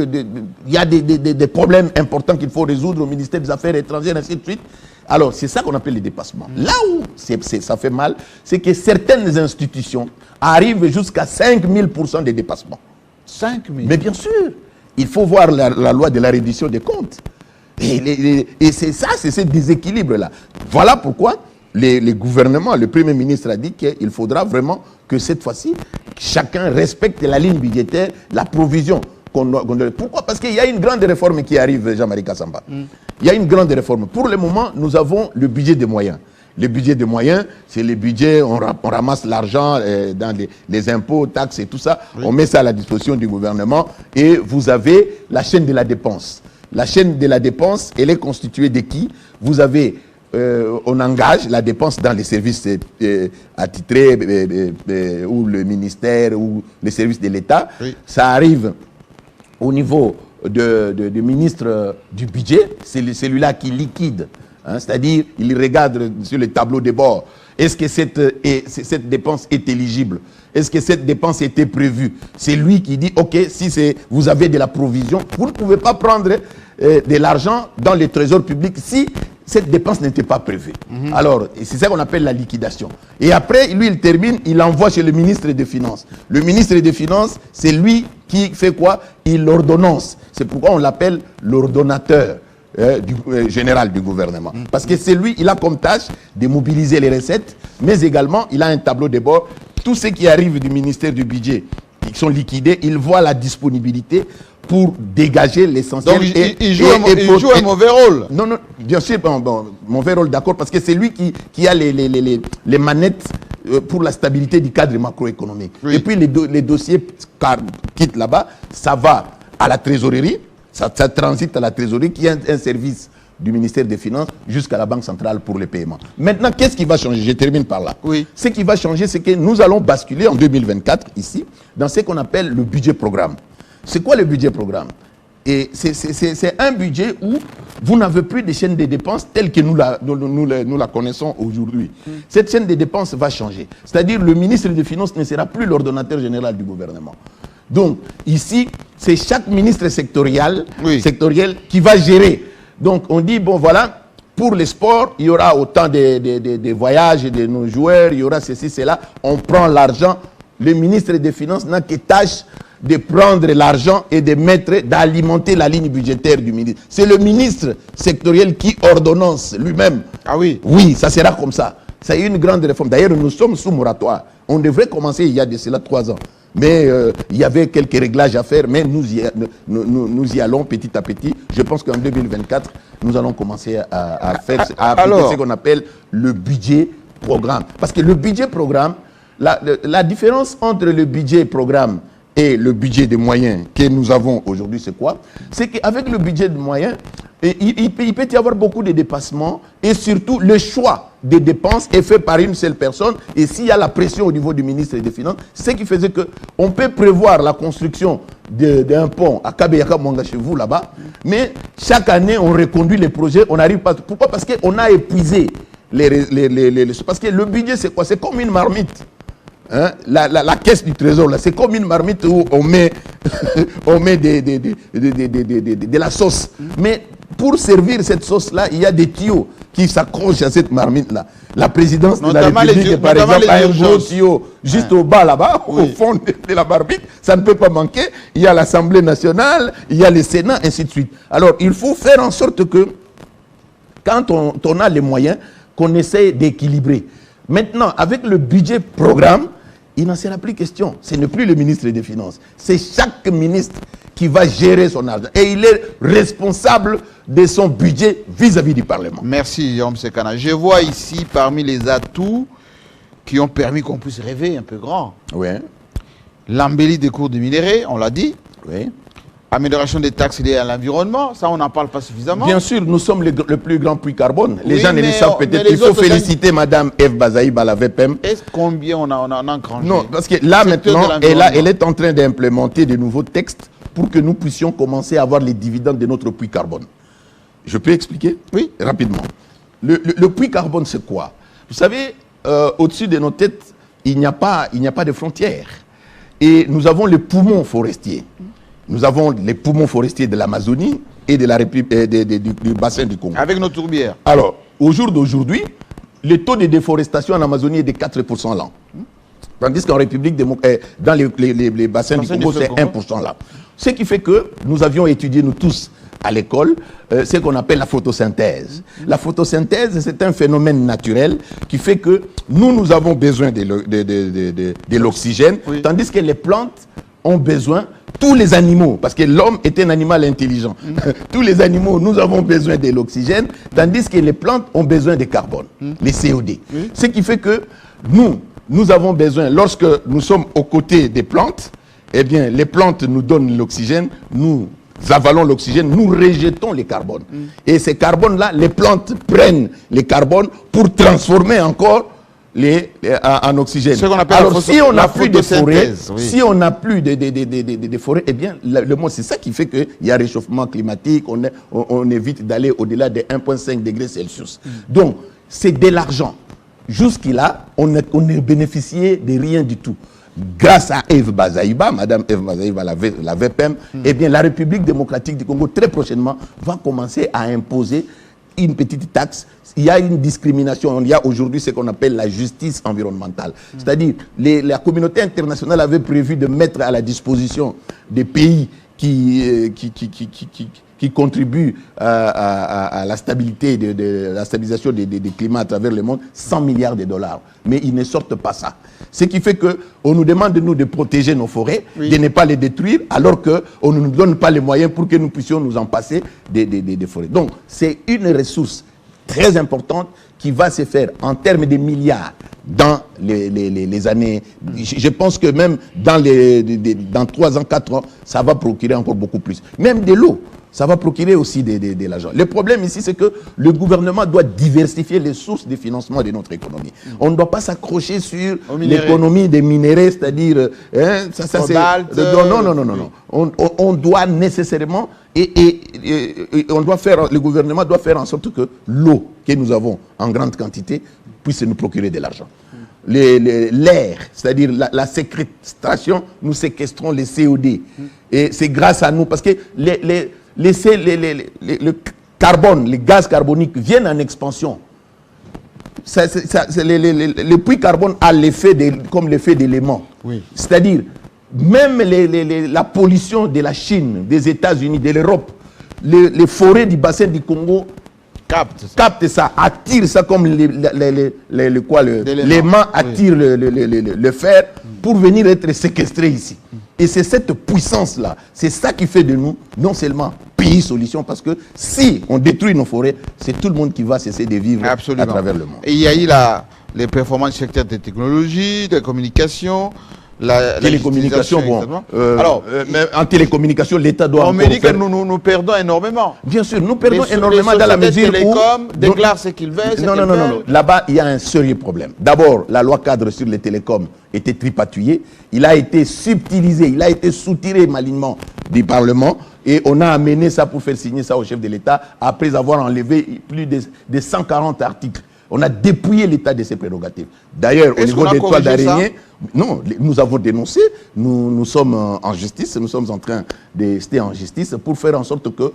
il y a des problèmes importants qu'il faut résoudre au ministère des Affaires étrangères, ainsi de suite. Alors, c'est ça qu'on appelle les dépassements. Là où ça fait mal, c'est que certaines institutions arrivent jusqu'à 5000% des dépassements. 5000 ? Mais bien sûr, il faut voir la loi de la reddition des comptes. Et c'est ça, c'est ce déséquilibre-là. Voilà pourquoi les gouvernements, le Premier ministre a dit qu'il faudra vraiment que cette fois-ci, chacun respecte la ligne budgétaire, la provision. Pourquoi? Parce qu'il y a une grande réforme qui arrive, Jean-Marie Kassamba. Il y a une grande réforme. Pour le moment, nous avons le budget des moyens. Le budget des moyens, c'est le budget, on ramasse l'argent dans les impôts, taxes et tout ça. Oui. On met ça à la disposition du gouvernement et vous avez la chaîne de la dépense. La chaîne de la dépense, elle est constituée de qui? Vous avez, on engage la dépense dans les services attitrés ou le ministère ou les services de l'État. Oui. Ça arrive au niveau du ministre du budget, c'est celui-là qui liquide. Hein, c'est-à-dire, il regarde sur le tableau de bord. Est-ce que cette dépense est éligible? Est-ce que cette dépense était prévue? C'est lui qui dit, OK, si vous avez de la provision, vous ne pouvez pas prendre de l'argent dans le trésor public si cette dépense n'était pas prévue. Alors, c'est ça qu'on appelle la liquidation. Et après, lui, il termine, il envoie chez le ministre des Finances. Le ministre des Finances, c'est lui qui fait quoi? Il ordonnance. C'est pourquoi on l'appelle l'ordonnateur général du gouvernement. Parce que c'est lui, il a comme tâche de mobiliser les recettes, mais également, il a un tableau de bord. Tout ce qui arrive du ministère du budget, qui sont liquidés, il voit la disponibilité pour dégager l'essentiel. Donc, il joue un mauvais rôle. Non, non, bien sûr, mauvais rôle, d'accord, parce que c'est lui qui a les manettes pour la stabilité du cadre macroéconomique. Oui. Et puis, les dossiers quittent là-bas, ça va à la trésorerie, ça transite à la trésorerie, qui est un service du ministère des Finances jusqu'à la Banque centrale pour les paiements. Maintenant, qu'est-ce qui va changer? Je termine par là. Oui. Ce qui va changer, c'est que nous allons basculer en 2024, ici, dans ce qu'on appelle le budget programme. C'est quoi le budget programme? Et c'est un budget où vous n'avez plus de chaîne de dépenses telle que nous la connaissons aujourd'hui. Cette chaîne de dépenses va changer. C'est-à-dire le ministre des Finances ne sera plus l'ordonnateur général du gouvernement. Donc, ici, c'est chaque ministre sectoriel qui va gérer. Donc, on dit, bon, voilà, pour les sports, il y aura autant de voyages de nos joueurs, il y aura ceci, cela. On prend l'argent. Le ministre des Finances n'a que tâche de prendre l'argent et d'alimenter la ligne budgétaire du ministre. C'est le ministre sectoriel qui ordonnance lui-même. Ah oui? Oui, ça sera comme ça. C'est une grande réforme. D'ailleurs, nous sommes sous moratoire. On devrait commencer il y a de cela 3 ans. Mais il y avait quelques réglages à faire, mais nous y allons petit à petit. Je pense qu'en 2024, nous allons commencer à appliquer ce qu'on appelle le budget programme. Parce que le budget programme, la différence entre le budget programme et le budget des moyens que nous avons aujourd'hui, c'est quoi? C'est qu'avec le budget de moyens, il peut y avoir beaucoup de dépassements et surtout le choix des dépenses est fait par une seule personne. Et s'il y a la pression au niveau du ministre des Finances, c'est ce qui faisait qu'on peut prévoir la construction d'un pont à Kabeyaka Mwanga chez vous là-bas, mais chaque année on reconduit les projets, on n'arrive pas. Pourquoi? Parce qu'on a épuisé parce que le budget c'est quoi? C'est comme une marmite. Hein? La caisse du trésor, là, c'est comme une marmite où on met, de la sauce. Mais pour servir cette sauce-là, il y a des tuyaux qui s'accrochent à cette marmite-là. La présidence de la République, par exemple, a un gros tuyau juste au bas, là-bas, au fond de la marmite. Ça ne peut pas manquer. Il y a l'Assemblée nationale, il y a le Sénat, ainsi de suite. Alors, il faut faire en sorte que, quand on a les moyens, qu'on essaie d'équilibrer. Maintenant, avec le budget programme, il n'en sera plus question. Ce n'est plus le ministre des Finances. C'est chaque ministre qui va gérer son argent. Et il est responsable de son budget vis-à-vis du Parlement. Merci, Jérôme Sekana. Je vois ici, parmi les atouts qui ont permis qu'on puisse rêver un peu grand, l'embellie des cours de minerais, on l'a dit. Oui. Amélioration des taxes liées à l'environnement, ça on n'en parle pas suffisamment. Bien sûr, nous sommes le plus grand puits carbone. Les gens ne le savent peut-être. Il faut féliciter Mme Eve Bazaïba à la VPM. Est-ce combien on a engrangé? Non, parce que là maintenant, elle est en train d'implémenter de nouveaux textes pour que nous puissions commencer à avoir les dividendes de notre puits carbone. Je peux expliquer? Oui. Rapidement. Le puits carbone, c'est quoi? Vous savez, au-dessus de nos têtes, il n'y a pas de frontières. Et nous avons les poumons forestiers. Nous avons les poumons forestiers de l'Amazonie et de la du bassin du Congo. Avec nos tourbières. Alors, au jour d'aujourd'hui, le taux de déforestation en Amazonie est de 4% l'an. Tandis qu'en République dans les bassins du Congo, c'est 1% là. Ce qui fait que nous avions étudié, nous tous, à l'école, ce qu'on appelle la photosynthèse. La photosynthèse, c'est un phénomène naturel qui fait que nous avons besoin de l'oxygène, oui, tandis que les plantes ont besoin, tous les animaux, parce que l'homme est un animal intelligent, tous les animaux, nous avons besoin de l'oxygène, tandis que les plantes ont besoin de carbone, les COD. Oui. Ce qui fait que nous avons besoin, lorsque nous sommes aux côtés des plantes, eh bien, les plantes nous donnent l'oxygène, nous avalons l'oxygène, nous rejetons le carbone. Et ces carbones-là, les plantes prennent les carbones pour transformer encore en oxygène. Alors, si on n'a plus de forêt, oui, si on n'a plus de forêt, eh bien, le monde, c'est ça qui fait qu'il y a réchauffement climatique, on évite d'aller au-delà de 1,5 degrés Celsius. Donc, c'est de l'argent. Jusqu'à on ne bénéficiait de rien du tout. Grâce à Eve Bazaïba, Madame Eve Bazaïba, la VPM, eh bien, la République démocratique du Congo, très prochainement, va commencer à imposer une petite taxe. Il y a une discrimination. Il y a aujourd'hui ce qu'on appelle la justice environnementale. C'est-à-dire, la communauté internationale avait prévu de mettre à la disposition des pays qui contribuent à la stabilité, la stabilisation des climats à travers le monde, 100 milliards de dollars. Mais ils ne sortent pas ça. Ce qui fait qu'on nous demande de protéger nos forêts, oui, de ne pas les détruire, alors qu'on ne nous donne pas les moyens pour que nous puissions nous en passer des forêts. Donc, c'est une ressource très importante qui va se faire en termes de milliards dans les années. Je pense que même dans 3 ans, 4 ans, ça va procurer encore beaucoup plus. Même de l'eau, ça va procurer aussi de l'argent. Le problème ici, c'est que le gouvernement doit diversifier les sources de financement de notre économie. On ne doit pas s'accrocher sur l'économie des minéraux, c'est-à-dire... Non. On doit nécessairement... le gouvernement doit faire en sorte que l'eau que nous avons en grande quantité puisse nous procurer de l'argent. L'air, c'est-à-dire la séquestration, nous séquestrons les COD. Et c'est grâce à nous, parce que le carbone, les gaz carboniques viennent en expansion. Le puits carbone a comme l'effet d'élément. Oui. C'est-à-dire, même la pollution de la Chine, des États-Unis, de l'Europe, les forêts du bassin du Congo captent ça, attirent ça comme l'aimant attire le fer pour venir être séquestré ici. Et c'est cette puissance-là, c'est ça qui fait de nous, non seulement pays solution, parce que si on détruit nos forêts, c'est tout le monde qui va cesser de vivre à travers le monde. Et il y a eu les performances secteur des technologies, des communications, la télécommunication, mais en télécommunication, l'État doit... On me dit que nous perdons énormément. Bien sûr, nous perdons énormément dans la mesure où... déclarent ce qu'ils veulent. Non. Là-bas, il y a un sérieux problème. D'abord, la loi cadre sur les télécoms était tripatouillée. Il a été subtilisé, il a été soutiré malignement du Parlement. Et on a amené ça pour faire signer ça au chef de l'État après avoir enlevé plus de 140 articles. On a dépouillé l'État de ses prérogatives. D'ailleurs, au niveau des toiles d'araignée, non, nous avons dénoncé, nous sommes en justice, nous sommes en train d'ester en justice pour faire en sorte qu'on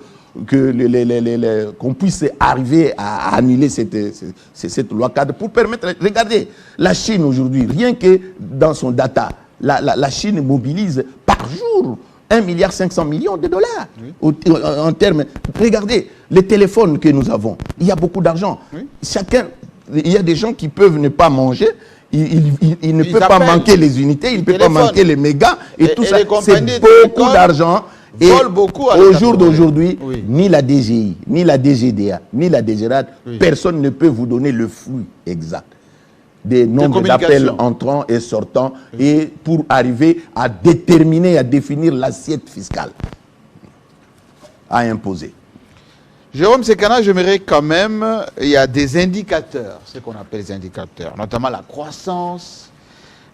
puisse arriver à annuler cette loi cadre pour permettre... Regardez, la Chine aujourd'hui, rien que dans son data, la Chine mobilise par jour 1,5 milliard de dollars. Oui. En termes... Regardez, les téléphones que nous avons, il y a beaucoup d'argent. Oui. Il y a des gens qui peuvent ne pas manger, ils ne peuvent pas manquer les unités, ils ne peuvent pas manquer les mégas, et tout ça, c'est beaucoup d'argent. Et au jour d'aujourd'hui, oui, ni la DGI, ni la DGDA, ni la DGRAD, oui, personne ne peut vous donner le flux exact des nombres d'appels entrants et sortants, oui, et pour arriver à déterminer, à définir l'assiette fiscale à imposer. Jérôme Sekana, j'aimerais quand même, il y a des indicateurs, ce qu'on appelle les indicateurs, notamment la croissance.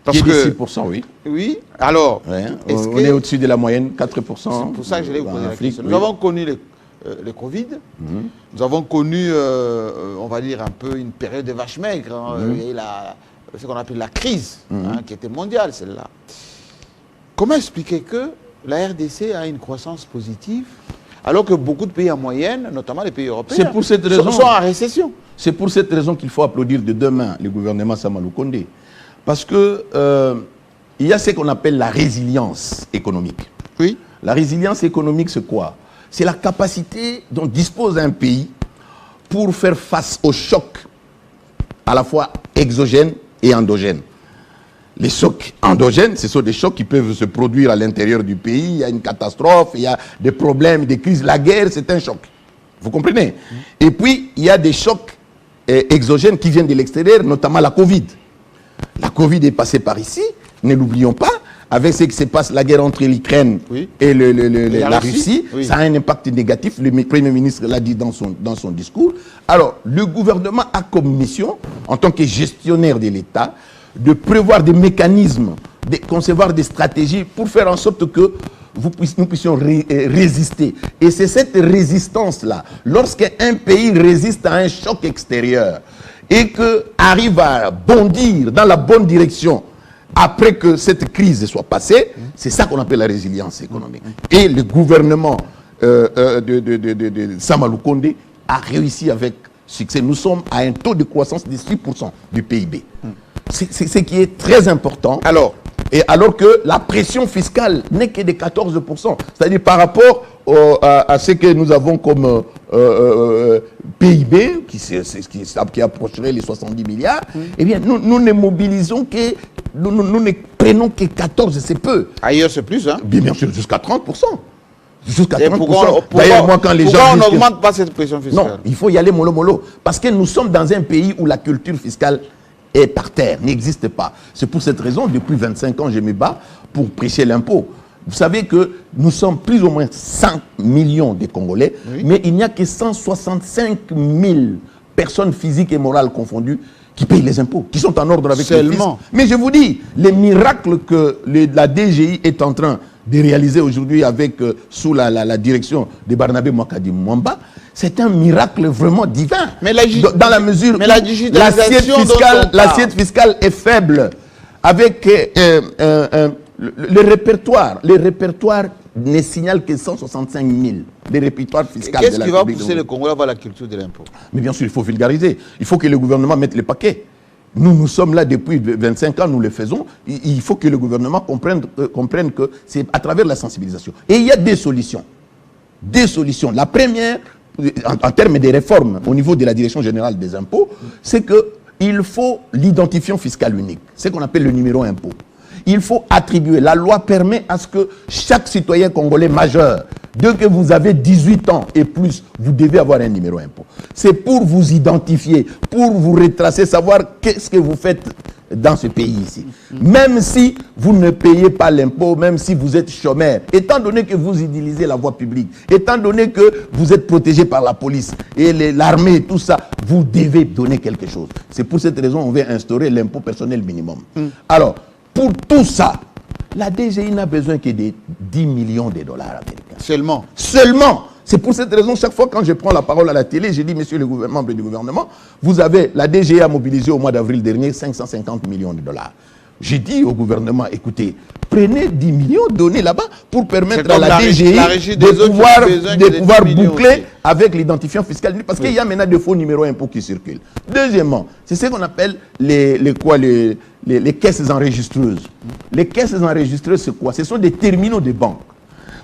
Parce que 6%, oui. Oui, alors... Ouais, on est au-dessus de la moyenne, 4%. C'est pour ça que je l'ai posé la question. Nous avons connu le Covid. Nous avons connu, on va dire, un peu une période de vache maigre. Il y a eu ce qu'on appelle la crise, qui était mondiale, celle-là. Comment expliquer que la RDC a une croissance positive alors que beaucoup de pays en moyenne, notamment les pays européens, sont en récession? C'est pour cette raison qu'il faut applaudir de demain le gouvernement Samalou Kondé. Parce que il y a ce qu'on appelle la résilience économique. Oui. La résilience économique, c'est quoi? C'est la capacité dont dispose un pays pour faire face aux chocs à la fois exogènes et endogènes. Les chocs endogènes, ce sont des chocs qui peuvent se produire à l'intérieur du pays. Il y a une catastrophe, il y a des problèmes, des crises. La guerre, c'est un choc. Vous comprenez? Et puis, il y a des chocs exogènes qui viennent de l'extérieur, notamment la Covid. La Covid est passée par ici, ne l'oublions pas. Avec ce qui se passe, la guerre entre l'Ukraine et la Russie, ça a un impact négatif. Le Premier ministre l'a dit dans son discours. Alors, le gouvernement a comme mission, en tant que gestionnaire de l'État, de prévoir des mécanismes, de concevoir des stratégies pour faire en sorte que nous puissions résister. Et c'est cette résistance-là, lorsqu'un pays résiste à un choc extérieur et qu'arrive à bondir dans la bonne direction après que cette crise soit passée, c'est ça qu'on appelle la résilience économique. Et le gouvernement de Samalou Kondé a réussi avec succès. Nous sommes à un taux de croissance de 6% du PIB. C'est ce qui est très important. Alors que la pression fiscale n'est que de 14%. C'est-à-dire par rapport à ce que nous avons comme PIB, qui approcherait les 70 milliards, eh bien, nous ne mobilisons que, nous ne prenons que 14, c'est peu. Ailleurs, c'est plus, hein? Bien sûr, jusqu'à 30%. Jusqu'à 30%. D'ailleurs, moi, quand les gens on n'augmente pas cette pression fiscale? Non, il faut y aller mollo mollo. Parce que nous sommes dans un pays où la culture fiscale est par terre, n'existe pas. C'est pour cette raison, depuis 25 ans, je me bats pour prêcher l'impôt. Vous savez que nous sommes plus ou moins 100 millions de Congolais, mais il n'y a que 165 000 personnes physiques et morales confondues qui payent les impôts, qui sont en ordre avec le fisc. Mais je vous dis, les miracles que la DGI est en train de réaliser aujourd'hui sous la direction de Barnabé Mwakadi Mwamba, c'est un miracle vraiment divin. Mais dans la mesure où l'assiette fiscale est faible, avec le répertoire ne signale que 165 000. Les répertoires fiscaux. Qu'est-ce qui va pousser le Congolais vers la culture de l'impôt? Mais bien sûr, il faut vulgariser. Il faut que le gouvernement mette le paquet. Nous sommes là depuis 25 ans, nous le faisons. Il faut que le gouvernement comprenne que c'est à travers la sensibilisation. Et il y a des solutions. Des solutions. La première, en termes de réformes au niveau de la Direction générale des impôts, c'est qu'il faut l'identifiant fiscal unique. C'est ce qu'on appelle le numéro impôt. Il faut attribuer. La loi permet à ce que chaque citoyen congolais majeur, dès que vous avez 18 ans et plus, vous devez avoir un numéro impôt. C'est pour vous identifier, pour vous retracer, savoir qu'est-ce que vous faites dans ce pays ici. Même si vous ne payez pas l'impôt, même si vous êtes chômeur, étant donné que vous utilisez la voie publique, étant donné que vous êtes protégé par la police et l'armée, tout ça, vous devez donner quelque chose. C'est pour cette raison qu'on veut instaurer l'impôt personnel minimum. Alors, pour tout ça, la DGI n'a besoin que de 10 millions de dollars américains. Seulement. Seulement. C'est pour cette raison, chaque fois quand je prends la parole à la télé, je dis, monsieur le membre du gouvernement, vous avez, la DGI a mobilisé au mois d'avril dernier 550 millions de dollars. J'ai dit au gouvernement, écoutez, prenez 10 millions, donnez là-bas pour permettre à la DGI de pouvoir boucler avec l'identifiant fiscal. Parce qu'il y a maintenant de faux numéros impôts qui circulent. Deuxièmement, c'est ce qu'on appelle les caisses enregistreuses. Les caisses enregistreuses, c'est quoi? Ce sont des terminaux de banque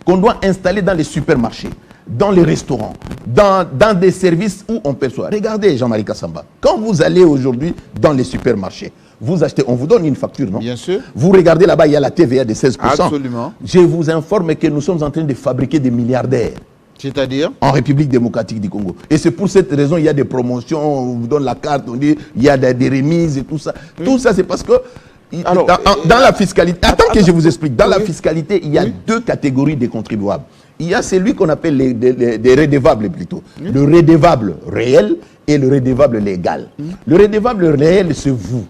qu'on doit installer dans les supermarchés, dans les restaurants, dans des services où on perçoit. Regardez, Jean-Marie Kassamba, quand vous allez aujourd'hui dans les supermarchés, vous achetez, on vous donne une facture, non? Bien sûr. Vous regardez là-bas, il y a la TVA de 16%. Absolument. Je vous informe que nous sommes en train de fabriquer des milliardaires. C'est-à-dire? En République démocratique du Congo. Et c'est pour cette raison qu'il y a des promotions, on vous donne la carte, on dit il y a des remises et tout ça. Tout ça, c'est parce que alors, dans la fiscalité, attends que je vous explique, dans la fiscalité, il y a deux catégories de contribuables. Il y a celui qu'on appelle des redevables plutôt. Le redevable réel et le redevable légal. Le redevable réel, c'est vous.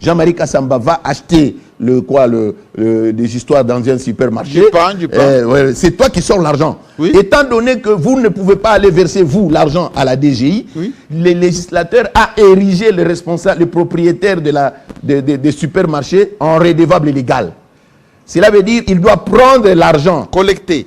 Jean-Marie Kassamba va acheter des histoires dans un supermarché. Du pain. Ouais, c'est toi qui sors l'argent. Oui. Étant donné que vous ne pouvez pas aller verser, vous, l'argent à la DGI, oui. les législateurs a érigé les responsables, les propriétaires des supermarchés en redevable légal. Cela veut dire qu'il doit prendre l'argent. Collecter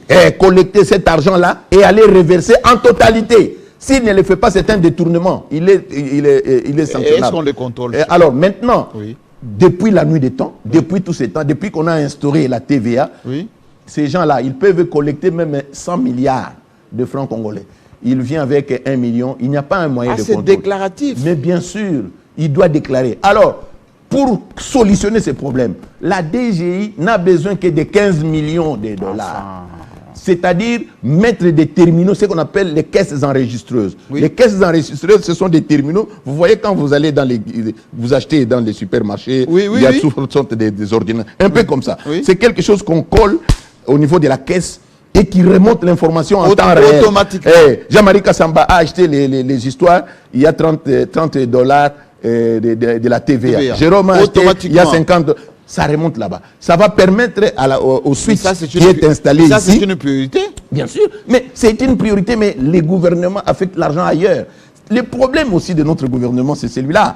Cet argent-là et aller reverser en totalité. S'il ne le fait pas, c'est un détournement. Il est sanctionnable. Est-ce qu'on le contrôle? Alors maintenant, oui. Depuis la nuit des temps, depuis tous ces temps, depuis qu'on a instauré la TVA, oui. Ces gens-là, ils peuvent collecter même 100 milliards de francs congolais. Il vient avec 1 million, il n'y a pas un moyen de contrôle. C'est déclaratif. Mais bien sûr, il doit déclarer. Alors, pour solutionner ces problèmes, la DGI n'a besoin que de 15 millions de dollars. C'est-à-dire mettre des terminaux, ce qu'on appelle les caisses enregistreuses. Oui. Les caisses enregistreuses, ce sont des terminaux. Vous voyez quand vous allez vous achetez dans les supermarchés, il y a toutes sortes des ordinateurs, un peu comme ça. Oui. C'est quelque chose qu'on colle au niveau de la caisse et qui remonte l'information en temps réel. Automatiquement. Jean-Marie Kassamba a acheté les histoires, il y a 30 dollars de la TVA. Jérôme a acheté, il y a 50 $. Ça remonte là-bas. Ça va permettre au switch qui est installé ici. Ça, c'est une priorité. Bien sûr, mais c'est une priorité, mais les gouvernements affectent l'argent ailleurs. Le problème aussi de notre gouvernement, c'est celui-là.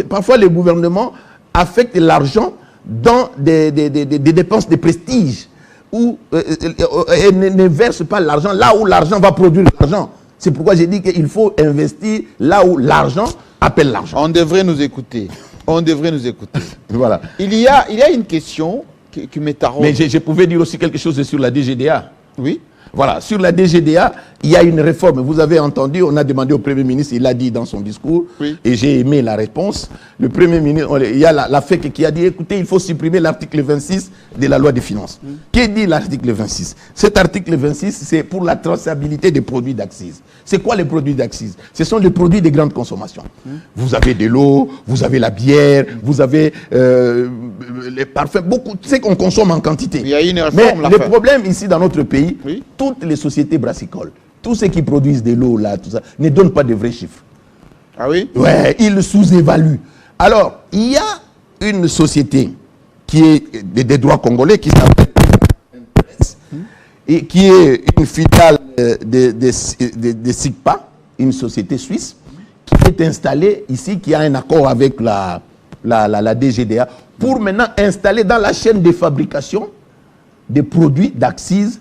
Parfois, les gouvernements affectent l'argent dans des dépenses de prestige où et ne versent pas l'argent là où l'argent va produire l'argent. C'est pourquoi j'ai dit qu'il faut investir là où l'argent appelle l'argent. On devrait nous écouter. On devrait nous écouter. Voilà. Il y a une question qui m'est taraude. Mais je pouvais dire aussi quelque chose sur la DGDA. Oui. Voilà, sur la DGDA, il y a une réforme. Vous avez entendu, on a demandé au Premier ministre, il l'a dit dans son discours, oui. Et j'ai aimé la réponse. Le Premier ministre, il y a la FEC qui a dit, écoutez, il faut supprimer l'article 26 de la loi des finances. Qu'est-ce dit l'article 26? Cet article 26, c'est pour la traçabilité des produits d'accise. C'est quoi les produits d'accise? Ce sont les produits de grande consommation. Vous avez de l'eau, vous avez la bière, vous avez les parfums, beaucoup, c'est qu'on consomme en quantité. Il y a une réforme. Mais le problème ici dans notre pays, oui. Toutes les sociétés brassicoles, tous ceux qui produisent de l'eau, là, tout ça, ne donnent pas de vrais chiffres. Ah oui? Ouais, ils sous-évaluent. Alors, il y a une société qui est des droits congolais qui s'appelle et qui est une filiale de SICPA, une société suisse, qui est installée ici, qui a un accord avec la DGDA, pour maintenant installer dans la chaîne de fabrication des produits d'accise,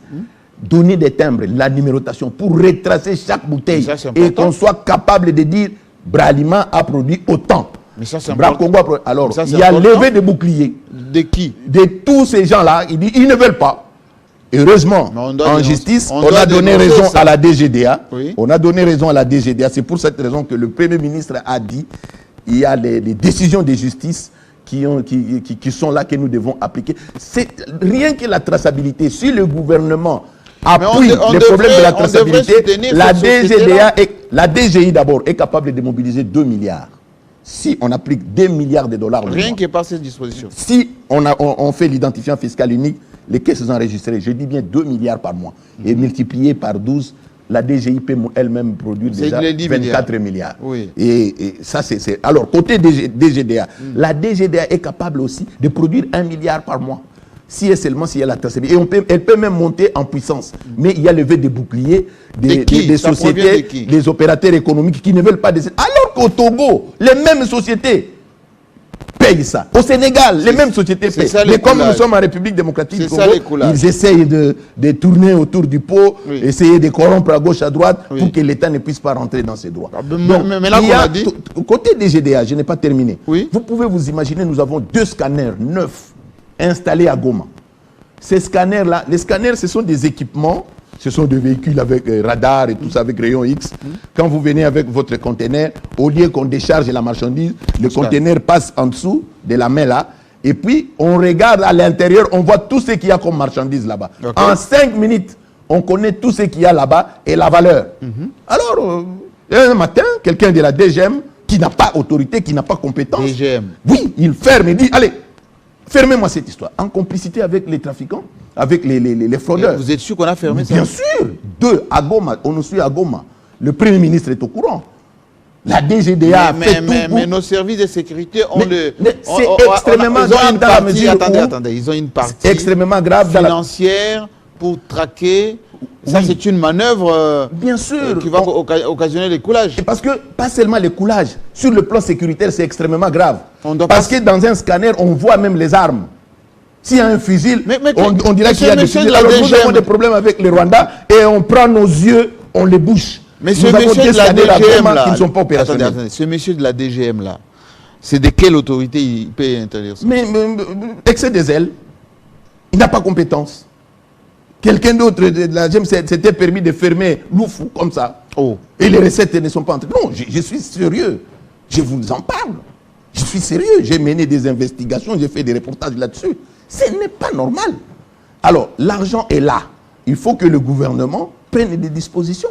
donner des timbres, la numérotation, pour retracer chaque bouteille et qu'on soit capable de dire Bralima a produit autant. Mais ça, c'est important. Alors, il y a levé des boucliers. De qui? De tous ces gens-là. Ils ne veulent pas. Heureusement, en justice, on a donné raison à la DGDA. Oui. On a donné raison à la DGDA. C'est pour cette raison que le Premier ministre a dit il y a les décisions de justice qui sont là que nous devons appliquer. C'est rien que la traçabilité. Si le gouvernement appuie les problèmes de la traçabilité, la DGI d'abord est capable de mobiliser 2 milliards. Si on applique 2 milliards de dollars. Rien que par cette disposition. Si on fait l'identifiant fiscal unique, les caisses enregistrées, je dis bien 2 milliards par mois, et multiplié par 12, la DGI peut elle-même produire déjà 24 milliards. Oui. Et ça, c'est... Alors, côté DGDA, la DGDA est capable aussi de produire 1 milliard par mois. Si et seulement s'il y a la traçabilité. Et elle peut même monter en puissance. Mais il y a levé des boucliers des sociétés, des opérateurs économiques qui ne veulent pas... Alors qu'au Togo, les mêmes sociétés payent ça. Au Sénégal, les mêmes sociétés payent. Mais comme nous sommes en République démocratique du Congo, ils essayent de tourner autour du pot, essayer de corrompre à gauche, à droite, pour que l'État ne puisse pas rentrer dans ses droits. Mais là, on a dit... Côté DGDA, je n'ai pas terminé. Vous pouvez vous imaginer, nous avons 2 scanners neufs installés à Goma. Ces scanners-là, les scanners, ce sont des équipements, ce sont des véhicules avec radar et tout ça, avec rayon X. Quand vous venez avec votre conteneur, au lieu qu'on décharge la marchandise, le conteneur passe en dessous de la main là, et puis on regarde à l'intérieur, on voit tout ce qu'il y a comme marchandise là-bas. Okay. En 5 minutes, on connaît tout ce qu'il y a là-bas et la valeur. Alors, un matin, quelqu'un de la DGM, qui n'a pas autorité, qui n'a pas compétence, DGM. Oui, il ferme et dit, allez, fermez-moi cette histoire. En complicité avec les trafiquants, avec les fraudeurs. Et vous êtes sûr qu'on a fermé ça? Bien sûr. 2, à Goma, on nous suit à Goma. Le Premier ministre est au courant. La DGDA fait tout mais nos services de sécurité ont c'est extrêmement grave dans la mesure attendez, ils ont une partie extrêmement grave financière pour traquer. Ça, c'est une manœuvre bien sûr, qui va occasionner les coulages. Parce que, pas seulement les coulages, sur le plan sécuritaire, c'est extrêmement grave. Parce que dans un scanner, on voit même les armes. S'il y a un fusil, on dirait qu'il y a des fusils. Alors nous avons des problèmes avec le Rwanda et on prend nos yeux, on les bouche. Mais ce monsieur de la DGM là, qui ne sont pas opérationnels. Attendez, ce monsieur de la DGM là, c'est de quelle autorité il peut intervenir ça? Mais excès des ailes, il n'a pas compétence. Quelqu'un d'autre de la DGM s'était permis de fermer Loufou comme ça. Oh. Et les recettes ne sont pas entrées. Non, je suis sérieux. Je vous en parle. Je suis sérieux. J'ai mené des investigations, j'ai fait des reportages là-dessus. Ce n'est pas normal. Alors, l'argent est là. Il faut que le gouvernement prenne des dispositions.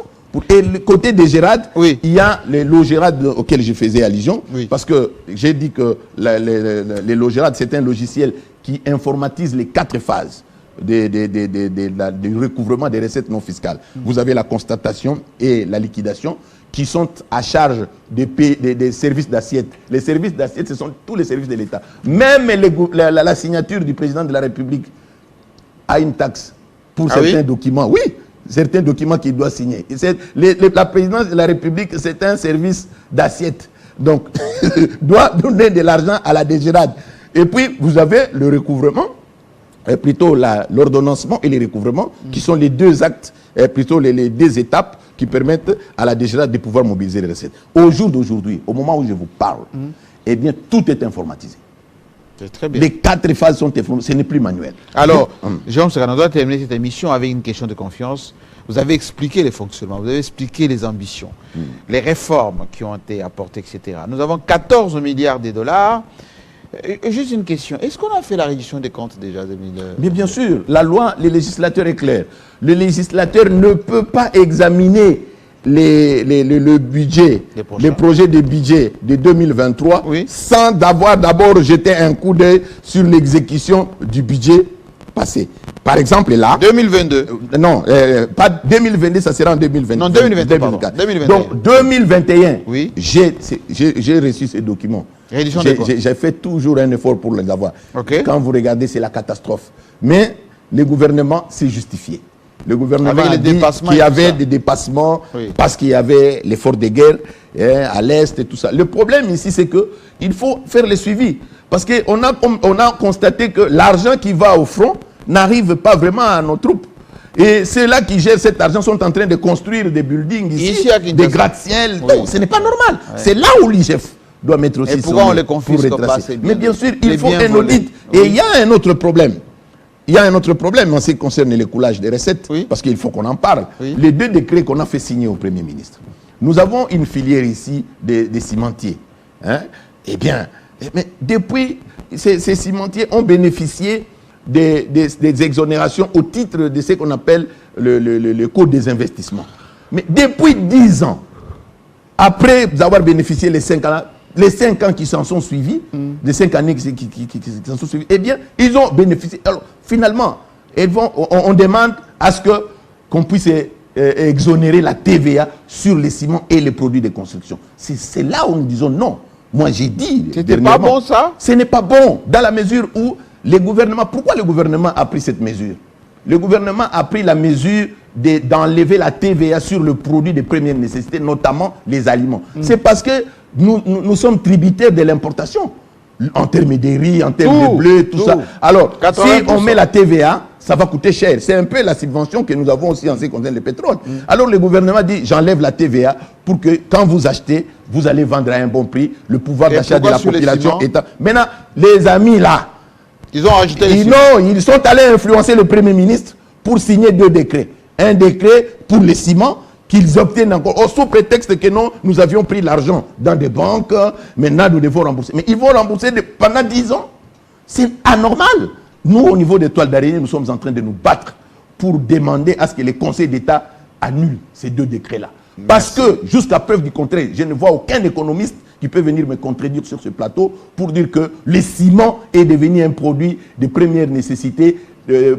Et le côté des Gérard, oui, il y a les lots Gérard auxquels je faisais allusion. Oui. Parce que j'ai dit que les lots Gérard, c'est un logiciel qui informatise les 4 phases du recouvrement des recettes non fiscales. Vous avez la constatation et la liquidation qui sont à charge des services d'assiette. Les services d'assiette, ce sont tous les services de l'État. Même la signature du président de la République a une taxe pour certains documents. Oui, certains documents qu'il doit signer. La présidence de la République, c'est un service d'assiette. Donc, doit donner de l'argent à la DGRAD. Et puis, vous avez le recouvrement, plutôt l'ordonnancement et le recouvrement, qui sont les 2 actes, plutôt les 2 étapes qui permettent à la DGRAD de pouvoir mobiliser les recettes. Au jour d'aujourd'hui, au moment où je vous parle, eh bien, tout est informatisé. C'est très bien. Les 4 phases sont informatisées, ce n'est plus manuel. Alors, Jérôme Sekana, on doit terminer cette émission avec une question de confiance. Vous avez expliqué les fonctionnements, vous avez expliqué les ambitions, les réformes qui ont été apportées, etc. Nous avons 14 milliards de dollars. Juste une question, est-ce qu'on a fait la reddition des comptes déjà 2000 Mais bien sûr, la loi, le législateur est clair. Le législateur ne peut pas examiner le budget, les projets de budget de 2023 sans d'abord jeté un coup d'œil sur l'exécution du budget passé. Par exemple, là... 2022. Non, pas 2022, ça sera en 2020. Non, 2021, pardon. 2021. Donc, 2021, j'ai reçu ces documents. J'ai fait toujours un effort pour les avoir. Quand vous regardez, c'est la catastrophe. Mais le gouvernement s'est justifié. Le gouvernement a dit qu'il y avait des dépassements parce qu'il y avait l'effort de guerre à l'Est et tout ça. Le problème ici, c'est qu'il faut faire le suivi. Parce qu'on a constaté que l'argent qui va au front n'arrive pas vraiment à nos troupes. Et ceux-là qui gèrent cet argent sont en train de construire des buildings ici des gratte-ciel. Non, ce n'est pas normal. C'est là où l'IGF doit mettre aussi son... Et pourquoi on les confisque pas? Mais bien sûr, il faut un audit. Et il y a un autre problème. Il y a un autre problème en ce qui concerne les coulages des recettes, parce qu'il faut qu'on en parle. Les 2 décrets qu'on a fait signer au Premier ministre. Nous avons une filière ici des cimentiers. Eh bien, mais depuis, ces cimentiers ont bénéficié des exonérations au titre de ce qu'on appelle le code des investissements. Mais depuis 10 ans, après avoir bénéficié les 5 ans, les 5 ans qui s'en sont suivis, les 5 années qui s'en sont suivis, eh bien, ils ont bénéficié. Alors, finalement, on demande à ce qu'on puisse exonérer la TVA sur les ciments et les produits de construction. C'est là où nous disons non. Moi, j'ai dit... C'était pas bon, ça? Ce n'est pas bon, dans la mesure où le gouvernement... Pourquoi le gouvernement a pris cette mesure? Le gouvernement a pris la mesure d'enlever la TVA sur le produit de première nécessité, notamment les aliments. C'est parce que nous sommes tributaires de l'importation, en termes de riz, en termes de bleu, tout ça. Alors, si on met la TVA, ça va coûter cher. C'est un peu la subvention que nous avons aussi en ce qui concerne le pétrole. Alors, le gouvernement dit, j'enlève la TVA pour que quand vous achetez, vous allez vendre à un bon prix, le pouvoir d'achat de la population étant... Maintenant, les amis là, ils ont ajouté les non, ils sont allés influencer le Premier ministre pour signer 2 décrets. Un décret pour les ciments qu'ils obtiennent encore, sous prétexte que non, nous avions pris l'argent dans des banques, maintenant nous devons rembourser. Mais ils vont rembourser pendant 10 ans. C'est anormal. Nous, au niveau des toiles d'araignée, nous sommes en train de nous battre pour demander à ce que les conseils d'État annulent ces 2 décrets-là. Parce que, jusqu'à preuve du contraire, je ne vois aucun économiste qui peut venir me contredire sur ce plateau pour dire que le ciment est devenu un produit de première nécessité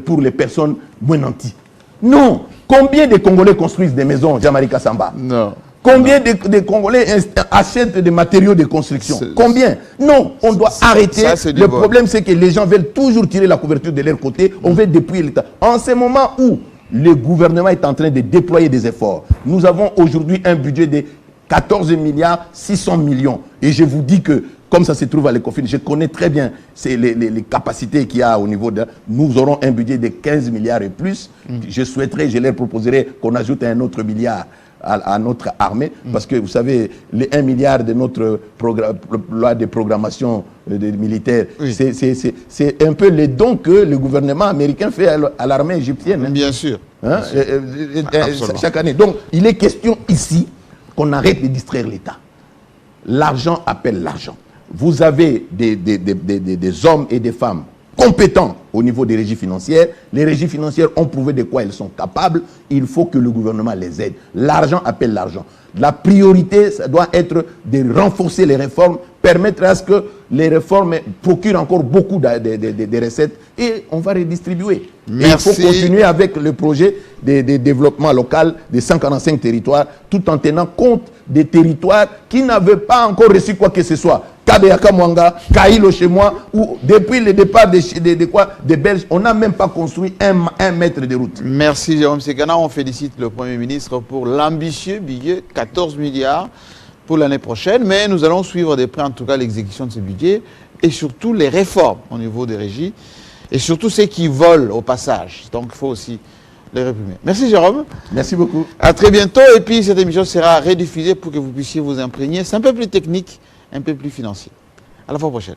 pour les personnes moins nanties. Non. Combien de Congolais construisent des maisons, Jean-Marie Kassamba? Non. Combien de Congolais achètent des matériaux de construction? Combien? Non, on doit arrêter. Le problème, c'est que les gens veulent toujours tirer la couverture de leur côté. On veut dépouiller l'État. En ce moment où le gouvernement est en train de déployer des efforts, nous avons aujourd'hui un budget de 14 milliards 600 millions. Et je vous dis que, comme ça se trouve à l'ECOFIN, je connais très bien les capacités qu'il y a au niveau de... Nous aurons un budget de 15 milliards et plus. Je souhaiterais, je leur proposerai qu'on ajoute un autre milliard à notre armée, parce que vous savez, les 1 milliard de notre loi de programmation des militaires, c'est un peu les dons que le gouvernement américain fait à l'armée égyptienne. Bien sûr. Hein? Chaque année. Donc, il est question ici qu'on arrête de distraire l'État. L'argent appelle l'argent. Vous avez des hommes et des femmes compétents au niveau des régies financières. Les régies financières ont prouvé de quoi elles sont capables. Il faut que le gouvernement les aide. L'argent appelle l'argent. La priorité, ça doit être de renforcer les réformes, permettre à ce que les réformes procurent encore beaucoup de recettes et on va redistribuer. Merci. Et il faut continuer avec le projet de développement local des 145 territoires, tout en tenant compte des territoires qui n'avaient pas encore reçu quoi que ce soit. Kabeyaka Mwanga, Kailo chez moi, où depuis le départ des Belges, on n'a même pas construit un mètre de route. Merci Jérôme Sekana. On félicite le Premier ministre pour l'ambitieux budget, 14 milliards pour l'année prochaine. Mais nous allons suivre de près en tout cas l'exécution de ce budget et surtout les réformes au niveau des régies et surtout ceux qui volent au passage. Donc il faut aussi les réprimer. Merci Jérôme. Merci beaucoup. À très bientôt. Et puis cette émission sera rediffusée pour que vous puissiez vous imprégner. C'est un peu plus technique, un peu plus financier. À la fois prochaine.